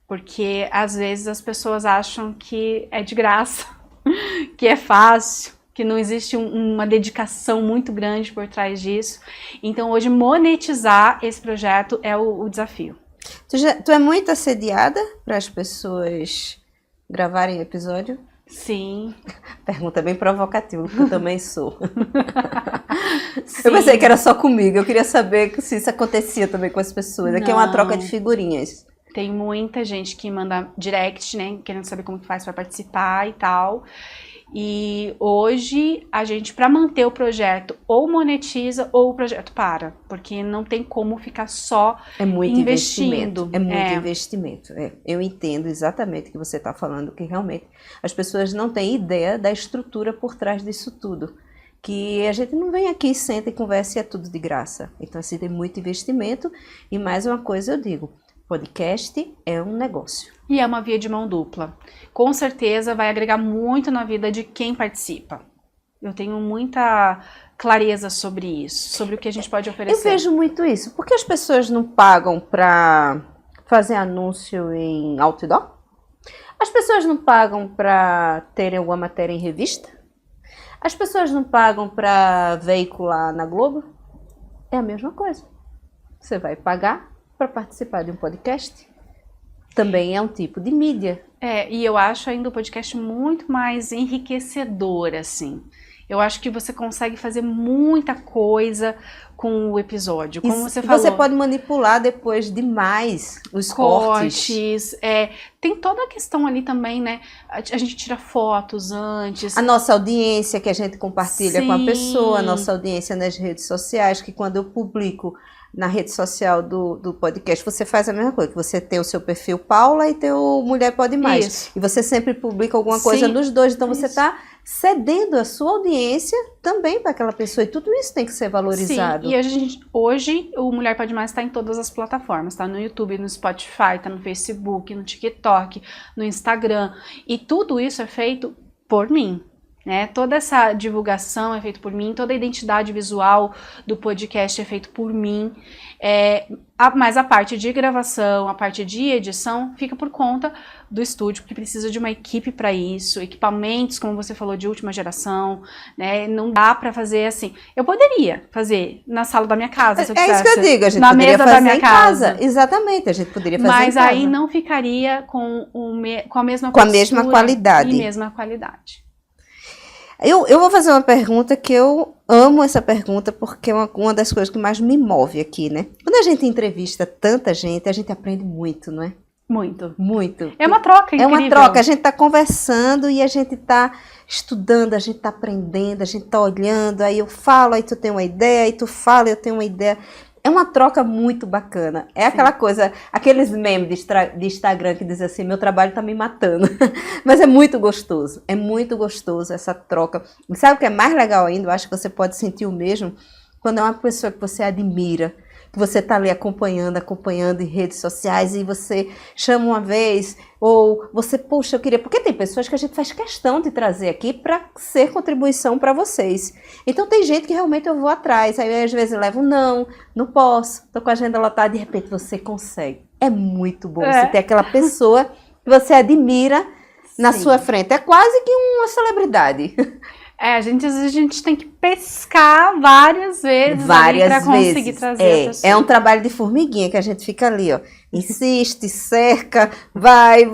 porque às vezes as pessoas acham que é de graça, que é fácil, que não existe uma dedicação muito grande por trás disso. Então hoje monetizar esse projeto é o desafio. Tu é muito assediada para as pessoas gravarem episódio? Sim. Pergunta bem provocativa, porque eu também sou. Eu pensei que era só comigo, eu queria saber se isso acontecia também com as pessoas. Aqui é uma troca de figurinhas. Tem muita gente que manda direct, né, querendo saber como que faz para participar e tal. E hoje a gente, para manter o projeto, ou monetiza ou o projeto para, porque não tem como ficar só investindo. É muito investimento. Eu entendo exatamente o que você está falando, que realmente as pessoas não têm ideia da estrutura por trás disso tudo. Que a gente não vem aqui, senta e conversa e é tudo de graça. Então, assim, tem muito investimento. E mais uma coisa eu digo, podcast é um negócio. E é uma via de mão dupla. Com certeza vai agregar muito na vida de quem participa. Eu tenho muita clareza sobre isso, sobre o que a gente pode oferecer. Eu vejo muito isso. Por que as pessoas não pagam para fazer anúncio em outdoor? As pessoas não pagam para terem alguma matéria em revista? As pessoas não pagam para veicular na Globo? É a mesma coisa. Você vai pagar para participar de um podcast? Também é um tipo de mídia. E eu acho ainda o podcast muito mais enriquecedor, assim. Eu acho que você consegue fazer muita coisa com o episódio, como você falou. Você pode manipular depois demais os cortes. Tem toda a questão ali também, né? A gente tira fotos antes. A nossa audiência que a gente compartilha Sim. com a pessoa, a nossa audiência nas redes sociais, que quando eu publico na rede social do podcast, você faz a mesma coisa, que você tem o seu perfil Paula e tem o Mulher Pode Mais. Isso. E você sempre publica alguma coisa nos dois, então você está cedendo a sua audiência também para aquela pessoa, e tudo isso tem que ser valorizado. Sim, e hoje o Mulher Pode Mais está em todas as plataformas, tá no YouTube, no Spotify, tá no Facebook, no TikTok, no Instagram, e tudo isso é feito por mim. Né? Toda essa divulgação é feita por mim, toda a identidade visual do podcast é feita por mim, mas a parte de gravação, a parte de edição fica por conta do estúdio, porque precisa de uma equipe para isso, equipamentos, como você falou, de última geração, né? Não dá para fazer assim. Eu poderia fazer na sala da minha casa, se eu quisesse. É isso que eu digo, a gente na poderia mesa fazer da minha em casa. Exatamente, a gente poderia fazer mas em casa. aí não ficaria com a mesma com a mesma qualidade. E mesma qualidade. Eu vou fazer uma pergunta que eu amo essa pergunta, porque é uma das coisas que mais me move aqui, né? Quando a gente entrevista tanta gente, a gente aprende muito, não é? Muito. Muito. É uma troca incrível. É uma troca, a gente está conversando e a gente está estudando, a gente está aprendendo, a gente está olhando, aí eu falo, aí tu tem uma ideia, aí tu fala, eu tenho uma ideia. É uma troca muito bacana. É aquela coisa, aqueles memes de Instagram que dizem assim, meu trabalho tá me matando. Mas é muito gostoso essa troca. E sabe o que é mais legal ainda? Eu acho que você pode sentir o mesmo quando é uma pessoa que você admira, que você está ali acompanhando em redes sociais e você chama uma vez, ou você, poxa, eu queria... Porque tem pessoas que a gente faz questão de trazer aqui para ser contribuição para vocês. Então tem gente que realmente eu vou atrás, aí às vezes eu levo, não posso, tô com a agenda lotada, de repente você consegue. É muito bom você ter aquela pessoa que você admira na sua frente. É quase que uma celebridade. Às vezes a gente tem que pescar várias vezes para conseguir trazer a pessoa. É um trabalho de formiguinha que a gente fica ali, ó. Insiste, cerca, vai.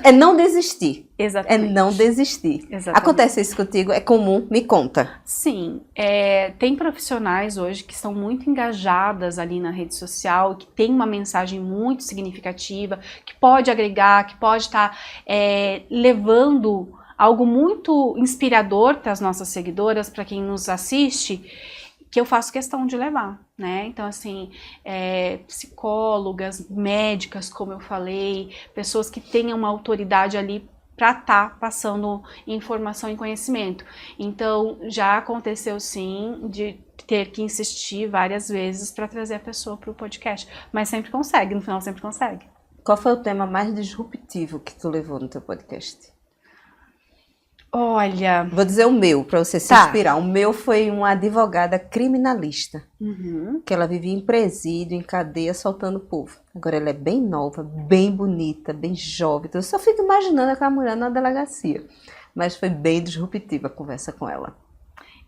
É não desistir. Exatamente. É não desistir. Exatamente. Acontece isso contigo? É comum? Me conta. Sim. Tem profissionais hoje que estão muito engajadas ali na rede social, que tem uma mensagem muito significativa, que pode agregar, que pode estar levando algo muito inspirador para as nossas seguidoras, para quem nos assiste, que eu faço questão de levar, né? Então, assim, psicólogas, médicas, como eu falei, pessoas que tenham uma autoridade ali para estar passando informação e conhecimento. Então, já aconteceu sim de ter que insistir várias vezes para trazer a pessoa para o podcast, mas sempre consegue, no final sempre consegue. Qual foi o tema mais disruptivo que tu levou no teu podcast? Olha... Vou dizer o meu, para você se inspirar. O meu foi uma advogada criminalista, que ela vivia em presídio, em cadeia, soltando o povo. Agora ela é bem nova, bem bonita, bem jovem. Então eu só fico imaginando aquela mulher na delegacia. Mas foi bem disruptiva a conversa com ela.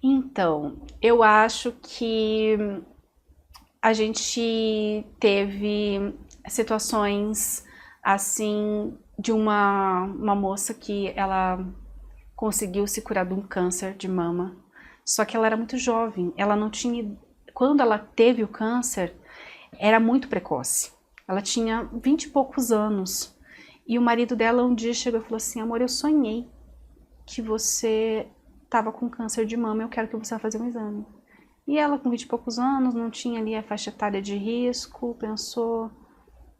Então, eu acho que a gente teve situações, assim, de uma moça que ela conseguiu se curar de um câncer de mama, só que ela era muito jovem, ela não tinha, quando ela teve o câncer, era muito precoce, ela tinha 20 e poucos anos, e o marido dela um dia chegou e falou assim, amor, eu sonhei que você estava com câncer de mama, eu quero que você vá fazer um exame. E ela com 20 e poucos anos, não tinha ali a faixa etária de risco, pensou...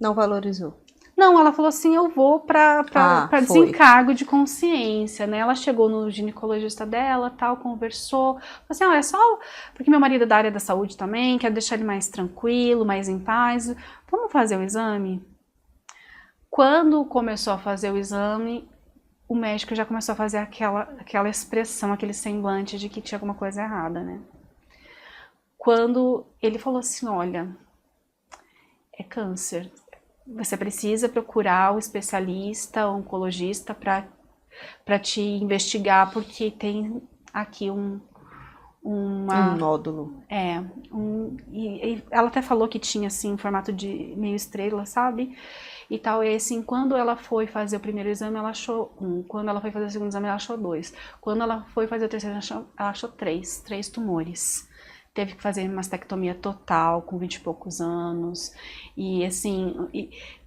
Não valorizou. Não, ela falou assim, eu vou para desencargo de consciência, né? Ela chegou no ginecologista dela, tal, conversou, falou assim, é só porque meu marido é da área da saúde também, quero deixar ele mais tranquilo, mais em paz, vamos fazer o exame? Quando começou a fazer o exame, o médico já começou a fazer aquela expressão, aquele semblante de que tinha alguma coisa errada, né? Quando ele falou assim, olha, é câncer. Você precisa procurar o especialista, o oncologista para te investigar, porque tem aqui um nódulo. E ela até falou que tinha assim um formato de meio estrela, sabe? E tal, e assim, quando ela foi fazer o primeiro exame, ela achou 1. Quando ela foi fazer o segundo exame, ela achou 2. Quando ela foi fazer o terceiro, ela achou 3 tumores. Teve que fazer mastectomia total, com 20 e poucos anos, e assim,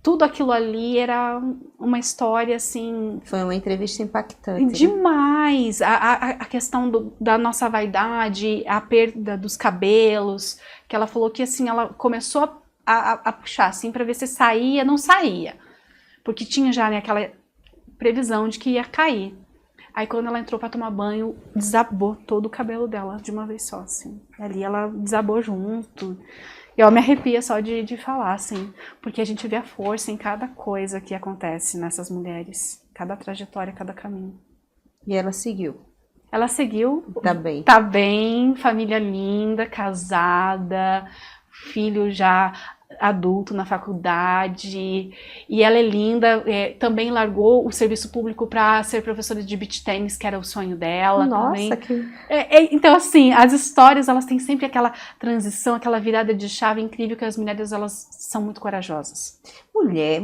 tudo aquilo ali era uma história assim... Foi uma entrevista impactante. Demais! Né? A questão da nossa vaidade, a perda dos cabelos, que ela falou que assim, ela começou a puxar assim, para ver se saía, não saía, porque tinha já, né, aquela previsão de que ia cair. Aí quando ela entrou pra tomar banho, desabou todo o cabelo dela de uma vez só, assim. Ali ela desabou junto. E eu me arrepia só de falar, assim. Porque a gente vê a força em cada coisa que acontece nessas mulheres. Cada trajetória, cada caminho. E ela seguiu? Ela seguiu. Tá bem. Tá bem, família linda, casada, filho já... adulto na faculdade, e ela é linda, também largou o serviço público para ser professora de beach tennis, que era o sonho dela. Nossa, também. Então assim, as histórias, elas têm sempre aquela transição, aquela virada de chave incrível, que as mulheres, elas são muito corajosas. Mulher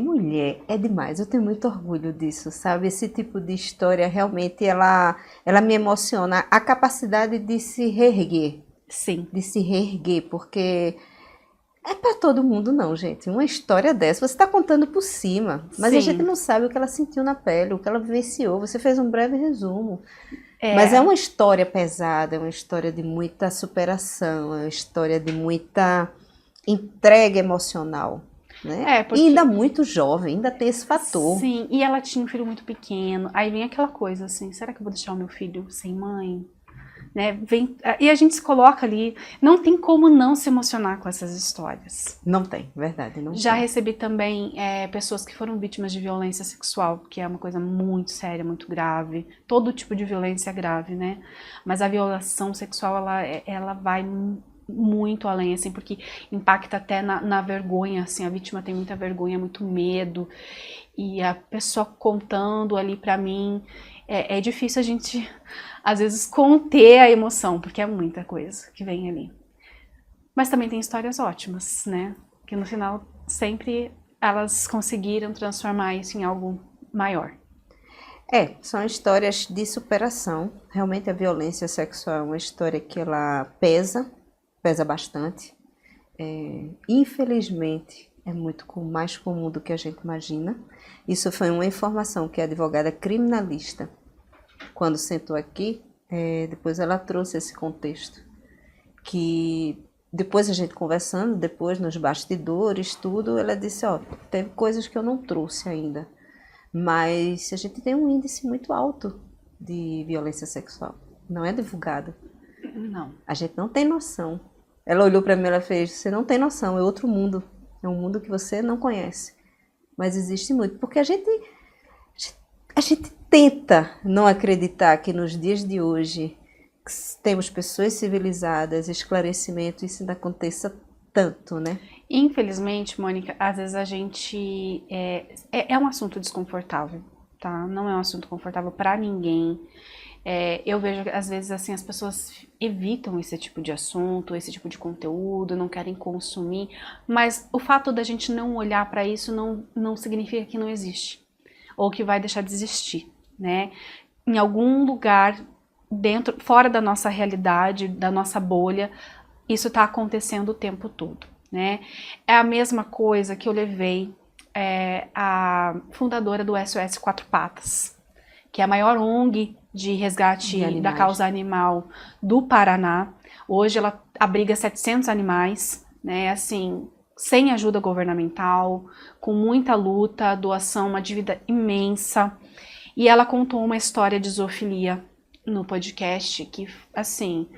é demais, eu tenho muito orgulho disso, sabe? Esse tipo de história, realmente, ela me emociona, a capacidade de se reerguer. Sim. De se reerguer, porque... É para todo mundo não, gente. Uma história dessa, você está contando por cima, mas Sim. A gente não sabe o que ela sentiu na pele, o que ela vivenciou. Você fez um breve resumo. Mas é uma história pesada, é uma história de muita superação, é uma história de muita entrega emocional. Né? Porque... E ainda muito jovem, ainda tem esse fator. Sim, e ela tinha um filho muito pequeno. Aí vem aquela coisa assim, será que eu vou deixar o meu filho sem mãe? né? E a gente se coloca ali, não tem como não se emocionar com essas histórias. Não tem, verdade, não Já tem. recebi também pessoas que foram vítimas de violência sexual, que é uma coisa muito séria, muito grave. Todo tipo de violência é grave, né? Mas a violação sexual, ela vai muito além, assim, porque impacta até na vergonha, assim, a vítima tem muita vergonha, muito medo, e a pessoa contando ali pra mim, é difícil a gente, às vezes, conter a emoção, porque é muita coisa que vem ali. Mas também tem histórias ótimas, né? Que no final, sempre elas conseguiram transformar isso em algo maior. São histórias de superação. Realmente a violência sexual é uma história que ela pesa bastante. Infelizmente, é muito mais comum do que a gente imagina. Isso foi uma informação que a advogada criminalista, quando sentou aqui, depois ela trouxe esse contexto. Que depois a gente conversando, depois nos bastidores, tudo, ela disse, teve coisas que eu não trouxe ainda. Mas a gente tem um índice muito alto de violência sexual. Não é divulgado. Não. A gente não tem noção. Ela olhou para mim e ela fez, você não tem noção, é outro mundo. É um mundo que você não conhece. Mas existe muito. Porque a gente tenta não acreditar que nos dias de hoje temos pessoas civilizadas, esclarecimento, isso ainda aconteça tanto, né? Infelizmente, Mônica, às vezes a gente... É um assunto desconfortável, tá? Não é um assunto confortável para ninguém. Eu vejo, às vezes, assim, as pessoas evitam esse tipo de assunto, esse tipo de conteúdo, não querem consumir, mas o fato da gente não olhar para isso não significa que não existe, ou que vai deixar de existir, né? Em algum lugar, fora da nossa realidade, da nossa bolha, isso está acontecendo o tempo todo, né? É a mesma coisa que eu levei a fundadora do SOS Quatro Patas, que é a maior ONG de resgate da causa animal do Paraná. Hoje ela abriga 700 animais, né, assim, sem ajuda governamental, com muita luta, doação, uma dívida imensa. E ela contou uma história de zoofilia no podcast que, assim,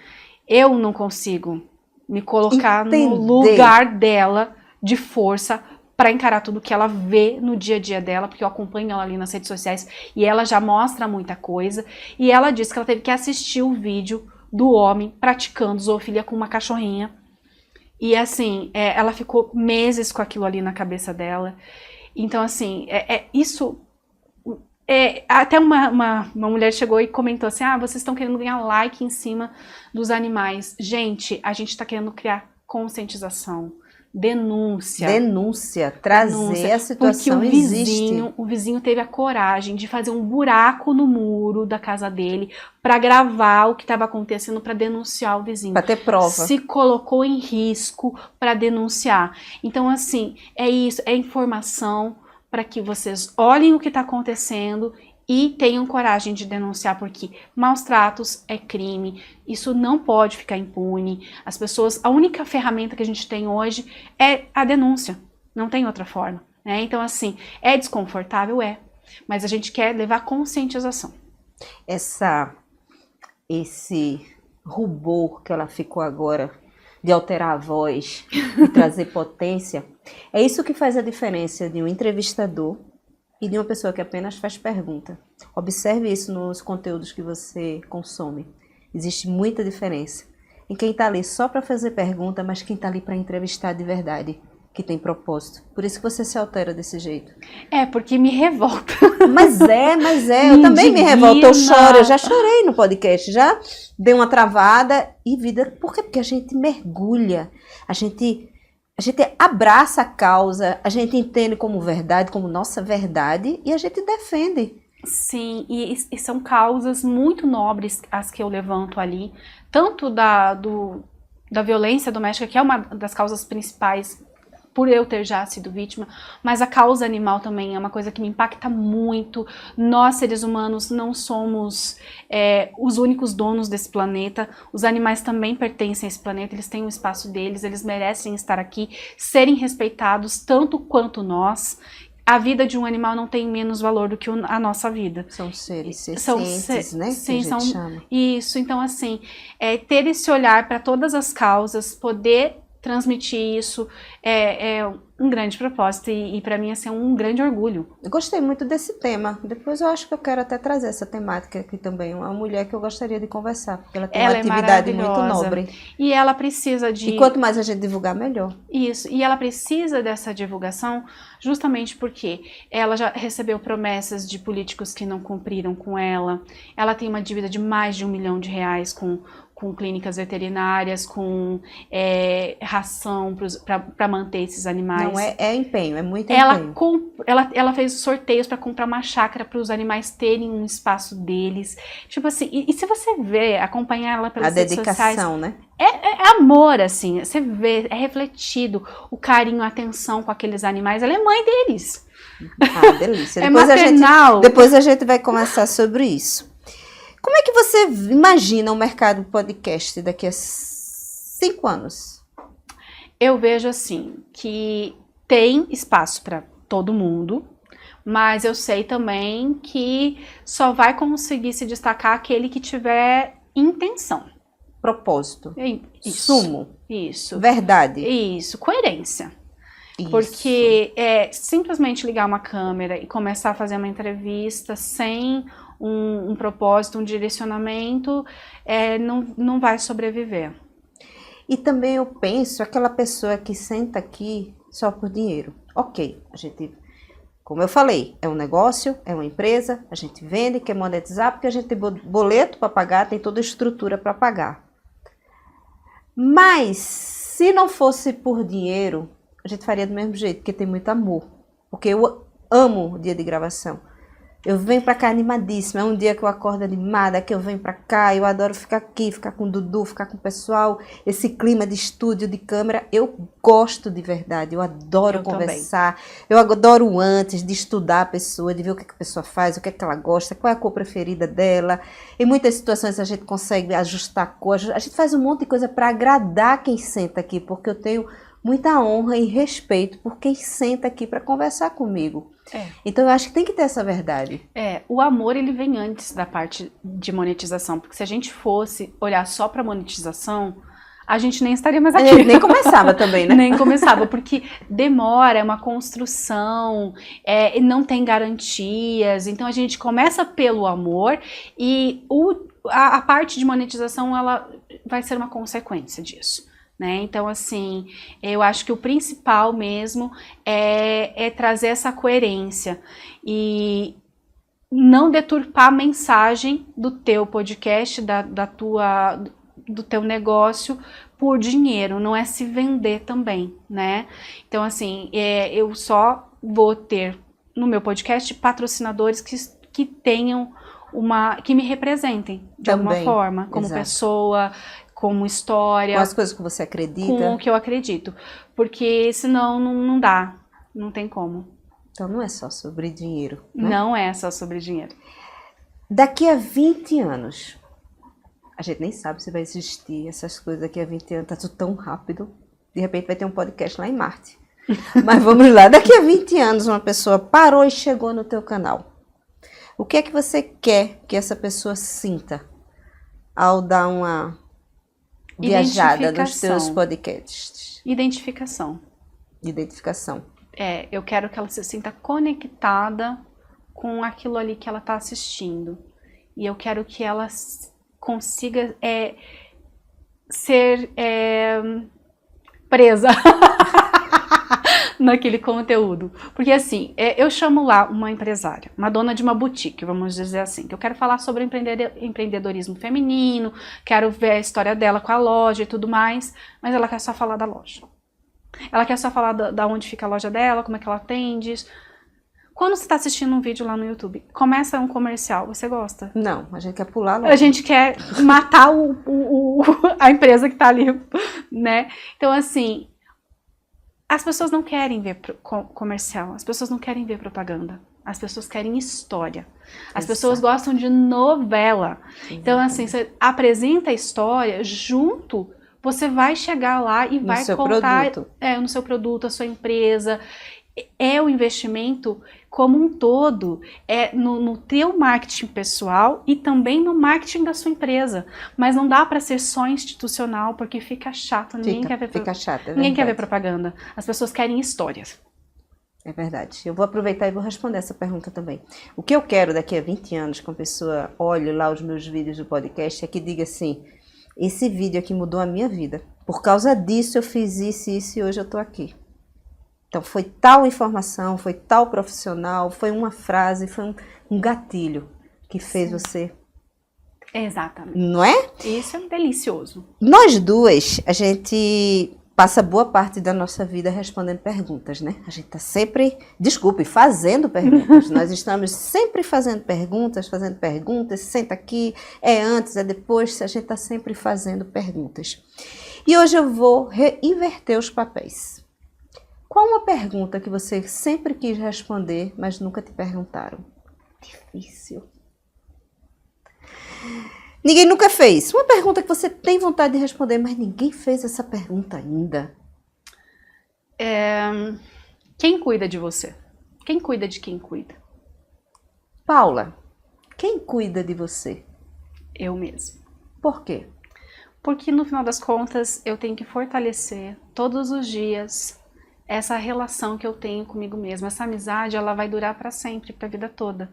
eu não consigo me colocar no lugar dela de força para encarar tudo que ela vê no dia a dia dela, porque eu acompanho ela ali nas redes sociais e ela já mostra muita coisa. E ela disse que ela teve que assistir o vídeo do homem praticando zoofilia com uma cachorrinha. E assim, ela ficou meses com aquilo ali na cabeça dela. Então assim, isso... até uma mulher chegou e comentou assim, vocês estão querendo ganhar like em cima dos animais. Gente, a gente está querendo criar conscientização. Denúncia, trazer a situação. Porque o vizinho teve a coragem de fazer um buraco no muro da casa dele para gravar o que estava acontecendo, para denunciar o vizinho. Para ter prova. Se colocou em risco para denunciar. Então, assim, é isso, é informação para que vocês olhem o que está acontecendo e tenham coragem de denunciar, porque maus tratos é crime, isso não pode ficar impune. As pessoas, a única ferramenta que a gente tem hoje é a denúncia, não tem outra forma, né? Então assim, é desconfortável, mas a gente quer levar conscientização. Esse rubor que ela ficou agora, de alterar a voz, de trazer potência, é isso que faz a diferença de um entrevistador e de uma pessoa que apenas faz pergunta. Observe isso nos conteúdos que você consome. Existe muita diferença em quem está ali só para fazer pergunta, mas quem está ali para entrevistar de verdade, que tem propósito. Por isso que você se altera desse jeito. Porque me revolta. Mas eu também me revolto, eu choro, eu já chorei no podcast, já dei uma travada e vida. Por quê? Porque a gente mergulha, a gente abraça a causa, a gente entende como verdade, como nossa verdade, e a gente defende. Sim, e são causas muito nobres as que eu levanto ali, tanto da violência doméstica, que é uma das causas principais, por eu ter já sido vítima, mas a causa animal também é uma coisa que me impacta muito. Nós, seres humanos, não somos os únicos donos desse planeta. Os animais também pertencem a esse planeta, eles têm um espaço deles, eles merecem estar aqui, serem respeitados tanto quanto nós. a vida de um animal não tem menos valor do que a nossa vida. São seres São sencientes, né? Sim, que a gente chama. Isso, então assim, ter esse olhar para todas as causas, poder transmitir isso é um grande propósito e para mim assim, é um grande orgulho. Eu gostei muito desse tema. Depois eu acho que eu quero até trazer essa temática aqui também. Uma mulher que eu gostaria de conversar, porque ela tem uma atividade muito nobre. E ela precisa de... E quanto mais a gente divulgar, melhor. Isso, e ela precisa dessa divulgação justamente porque ela já recebeu promessas de políticos que não cumpriram com ela. Ela tem uma dívida de mais de R$1 milhão com clínicas veterinárias, com ração para manter esses animais. Não, é empenho, é muito empenho. Ela fez sorteios para comprar uma chácara para os animais terem um espaço deles. Tipo assim, e se você ver, acompanhar ela pelas redes sociais... A dedicação, né? É amor, assim, você vê, é refletido o carinho, a atenção com aqueles animais. Ela é mãe deles. Ah, delícia. É maternal. Depois a gente vai conversar sobre isso. Como é que você imagina o mercado podcast daqui a 5 anos? Eu vejo assim, que tem espaço para todo mundo, mas eu sei também que só vai conseguir se destacar aquele que tiver intenção. Propósito. Isso. Sumo. Isso. Verdade. Isso. Coerência. Isso. Porque simplesmente ligar uma câmera e começar a fazer uma entrevista sem um propósito, um direcionamento, não vai sobreviver. E também eu penso, aquela pessoa que senta aqui só por dinheiro. Ok, a gente, como eu falei, é um negócio, é uma empresa, a gente vende, quer monetizar, porque a gente tem boleto para pagar, tem toda a estrutura para pagar. Mas, se não fosse por dinheiro, a gente faria do mesmo jeito, porque tem muito amor. Porque eu amo o dia de gravação. Eu venho pra cá animadíssima, é um dia que eu acordo animada, que eu venho pra cá, eu adoro ficar aqui, ficar com o Dudu, ficar com o pessoal, esse clima de estúdio, de câmera, eu gosto de verdade, eu adoro conversar, eu adoro antes de estudar a pessoa, de ver o que a pessoa faz, o que ela gosta, qual é a cor preferida dela. Em muitas situações a gente consegue ajustar a cor, a gente faz um monte de coisa para agradar quem senta aqui, porque eu tenho muita honra e respeito por quem senta aqui para conversar comigo. Então eu acho que tem que ter essa verdade. O amor ele vem antes da parte de monetização, porque se a gente fosse olhar só para monetização, a gente nem estaria mais aqui. Nem começava também, né? Nem começava, porque demora, é uma construção, não tem garantias, então a gente começa pelo amor e a parte de monetização ela vai ser uma consequência disso. Né? Então, assim, eu acho que o principal mesmo é trazer essa coerência e não deturpar a mensagem do teu podcast, do teu negócio por dinheiro, não é se vender também, né? Então, assim, eu só vou ter no meu podcast patrocinadores que tenham que me representem de alguma forma, como pessoa, como história. Com as coisas que você acredita. Com o que eu acredito. Porque senão não dá, não tem como. Então não é só sobre dinheiro, né? Não é só sobre dinheiro. Daqui a 20 anos, a gente nem sabe se vai existir essas coisas daqui a 20 anos, tá tudo tão rápido. De repente vai ter um podcast lá em Marte. Mas vamos lá, daqui a 20 anos uma pessoa parou e chegou no teu canal. O que é que você quer que essa pessoa sinta ao dar uma viajada nos teus podcasts? Identificação. Identificação. Eu quero que ela se sinta conectada com aquilo ali que ela está assistindo. E eu quero que ela consiga ser presa naquele conteúdo. Porque assim, eu chamo lá uma empresária, uma dona de uma boutique, vamos dizer assim, que eu quero falar sobre empreendedorismo feminino, quero ver a história dela com a loja e tudo mais, mas ela quer só falar da loja. Ela quer só falar da onde fica a loja dela, como é que ela atende. Quando você está assistindo um vídeo lá no YouTube, começa um comercial, você gosta? Não, a gente quer pular logo. A gente quer matar a empresa que está ali, né? Então assim, as pessoas não querem ver comercial, as pessoas não querem ver propaganda, as pessoas querem história. As pessoas gostam de novela. Então assim, você apresenta a história junto, você vai chegar lá e vai contar no seu produto, a sua empresa. é o investimento como um todo, é no teu marketing pessoal e também no marketing da sua empresa. Mas não dá para ser só institucional, porque fica chato, ninguém quer ver, Fica chato, ninguém quer ver propaganda. As pessoas querem histórias. É verdade. Eu vou aproveitar e vou responder essa pergunta também. O que eu quero daqui a 20 anos, quando a pessoa olhe lá os meus vídeos do podcast, é que diga assim, esse vídeo aqui mudou a minha vida. Por causa disso eu fiz isso e hoje eu tô aqui. Então foi tal informação, foi tal profissional, foi uma frase, foi um gatilho que fez você. Exatamente. Não é? Isso é delicioso. Nós duas, a gente passa boa parte da nossa vida respondendo perguntas, né? A gente tá sempre, fazendo perguntas. Nós estamos sempre fazendo perguntas, senta aqui, é antes, é depois, a gente tá sempre fazendo perguntas. E hoje eu vou inverter os papéis. Qual uma pergunta que você sempre quis responder, mas nunca te perguntaram? Difícil. Ninguém nunca fez. Uma pergunta que você tem vontade de responder, mas ninguém fez essa pergunta ainda. Quem cuida de você? Quem cuida de quem cuida? Paula, quem cuida de você? Eu mesma. Por quê? Porque no final das contas eu tenho que fortalecer todos os dias essa relação que eu tenho comigo mesma. Essa amizade, ela vai durar para sempre, para a vida toda.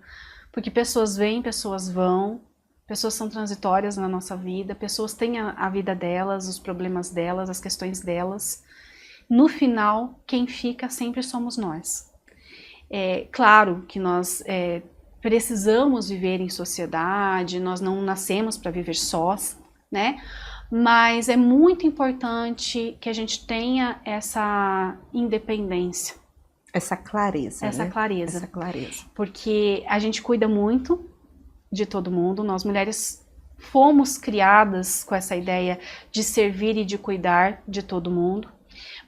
Porque pessoas vêm, pessoas vão, pessoas são transitórias na nossa vida, pessoas têm a vida delas, os problemas delas, as questões delas. No final, quem fica sempre somos nós. É claro que nós precisamos viver em sociedade, nós não nascemos para viver sós, né? Mas é muito importante que a gente tenha essa independência. Essa clareza, Essa né? clareza. Essa clareza. Porque a gente cuida muito de todo mundo, nós mulheres fomos criadas com essa ideia de servir e de cuidar de todo mundo,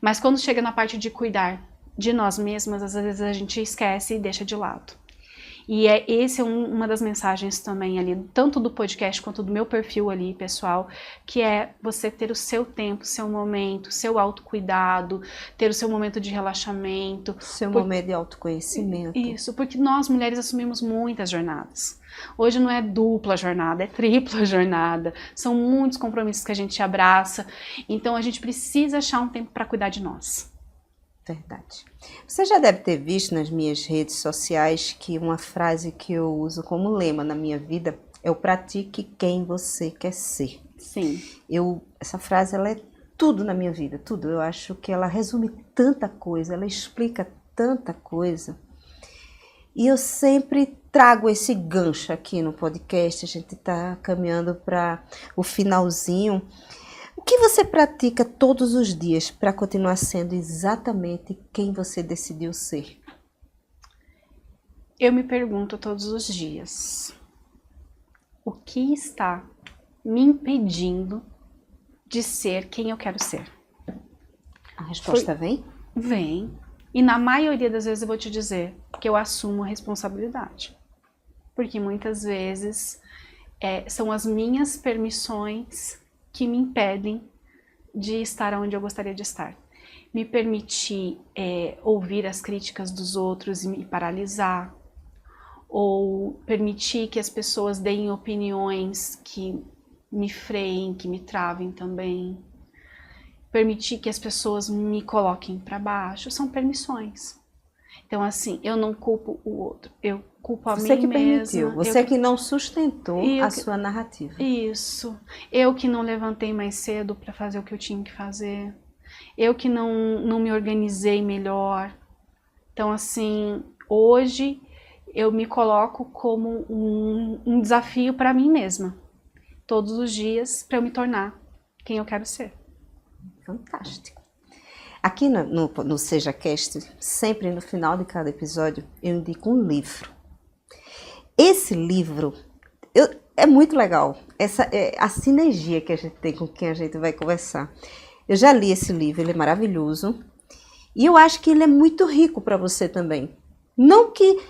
mas quando chega na parte de cuidar de nós mesmas, às vezes a gente esquece e deixa de lado. E esse é uma das mensagens também ali, tanto do podcast quanto do meu perfil ali, pessoal, que é você ter o seu tempo, seu momento, seu autocuidado, ter o seu momento de relaxamento. Seu momento de autoconhecimento. Isso, porque nós mulheres assumimos muitas jornadas. Hoje não é dupla jornada, é tripla jornada. São muitos compromissos que a gente abraça. Então a gente precisa achar um tempo para cuidar de nós. Verdade. Você já deve ter visto nas minhas redes sociais que uma frase que eu uso como lema na minha vida é o pratique quem você quer ser. Sim. Essa frase ela é tudo na minha vida, tudo. Eu acho que ela resume tanta coisa, ela explica tanta coisa. E eu sempre trago esse gancho aqui no podcast, a gente está caminhando para o finalzinho. O que você pratica todos os dias para continuar sendo exatamente quem você decidiu ser? Eu me pergunto todos os dias, o que está me impedindo de ser quem eu quero ser? A resposta vem? Vem. E na maioria das vezes eu vou te dizer que eu assumo a responsabilidade. Porque muitas vezes são as minhas permissões que me impedem de estar onde eu gostaria de estar. Me permitir ouvir as críticas dos outros e me paralisar, ou permitir que as pessoas deem opiniões que me freiem, que me travem também. Permitir que as pessoas me coloquem para baixo, são permissões. Então assim, eu não culpo o outro, eu culpo a mim mesma. Você que permitiu, você que não sustentou a sua narrativa. Isso. Eu que não levantei mais cedo para fazer o que eu tinha que fazer. Eu que não me organizei melhor. Então assim, hoje eu me coloco como um desafio para mim mesma. Todos os dias para eu me tornar quem eu quero ser. Fantástico. Aqui no SejaCast, sempre no final de cada episódio, eu indico um livro. Esse livro é muito legal. Essa é a sinergia que a gente tem com quem a gente vai conversar. Eu já li esse livro, ele é maravilhoso. E eu acho que ele é muito rico para você também. Não que...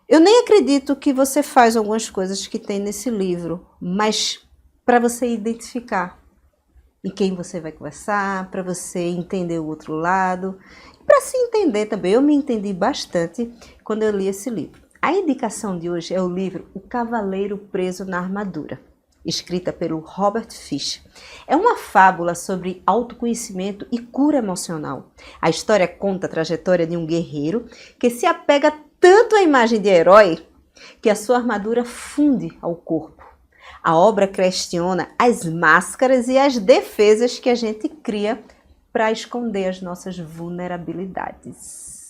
Eu nem acredito que você faz algumas coisas que tem nesse livro, mas para você identificar em quem você vai conversar, para você entender o outro lado. para se entender também. Eu me entendi bastante quando eu li esse livro. A indicação de hoje é o livro O Cavaleiro Preso na Armadura, escrita pelo Robert Fish. É uma fábula sobre autoconhecimento e cura emocional. A história conta a trajetória de um guerreiro que se apega tanto à imagem de herói que a sua armadura funde ao corpo. A obra questiona as máscaras e as defesas que a gente cria para esconder as nossas vulnerabilidades.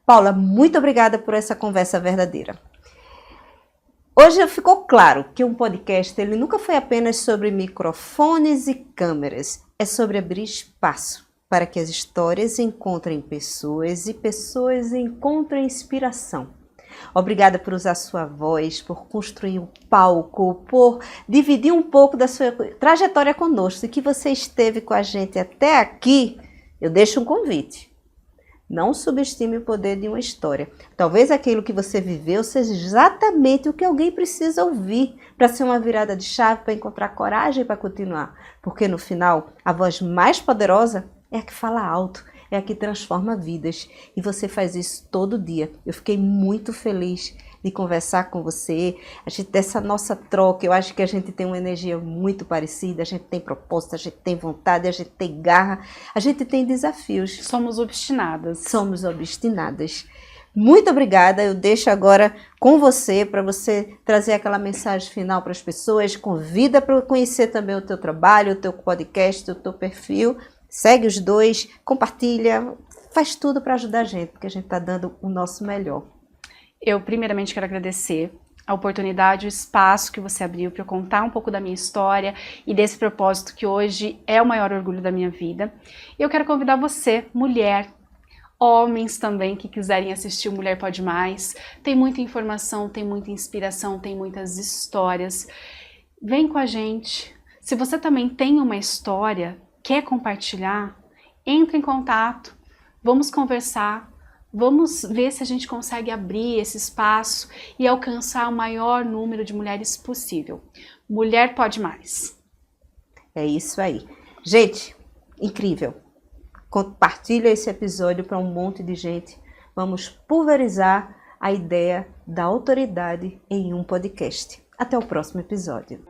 Paula, muito obrigada por essa conversa verdadeira. Hoje ficou claro que um podcast ele nunca foi apenas sobre microfones e câmeras. É sobre abrir espaço para que as histórias encontrem pessoas e pessoas encontrem inspiração. Obrigada por usar sua voz, por construir um palco, por dividir um pouco da sua trajetória conosco. E que você esteve com a gente até aqui, eu deixo um convite. Não subestime o poder de uma história. Talvez aquilo que você viveu seja exatamente o que alguém precisa ouvir para ser uma virada de chave, para encontrar coragem para continuar. Porque no final, a voz mais poderosa é a que fala alto, é a que transforma vidas. E você faz isso todo dia. Eu fiquei muito feliz de conversar com você, dessa nossa troca. Eu acho que a gente tem uma energia muito parecida, a gente tem propósito, a gente tem vontade, a gente tem garra, a gente tem desafios. Somos obstinadas. Somos obstinadas. Muito obrigada, eu deixo agora com você, para você trazer aquela mensagem final para as pessoas, convida para conhecer também o teu trabalho, o teu podcast, o teu perfil, segue os dois, compartilha, faz tudo para ajudar a gente, porque a gente está dando o nosso melhor. Eu primeiramente quero agradecer a oportunidade, o espaço que você abriu para eu contar um pouco da minha história e desse propósito que hoje é o maior orgulho da minha vida. Eu quero convidar você, mulher, homens também que quiserem assistir o Mulher Pode Mais. Tem muita informação, tem muita inspiração, tem muitas histórias. Vem com a gente. Se você também tem uma história, quer compartilhar, entre em contato, vamos conversar. Vamos ver se a gente consegue abrir esse espaço e alcançar o maior número de mulheres possível. Mulher Pode Mais. É isso aí. Gente, incrível. Compartilha esse episódio para um monte de gente. Vamos pulverizar a ideia da autoridade em um podcast. Até o próximo episódio.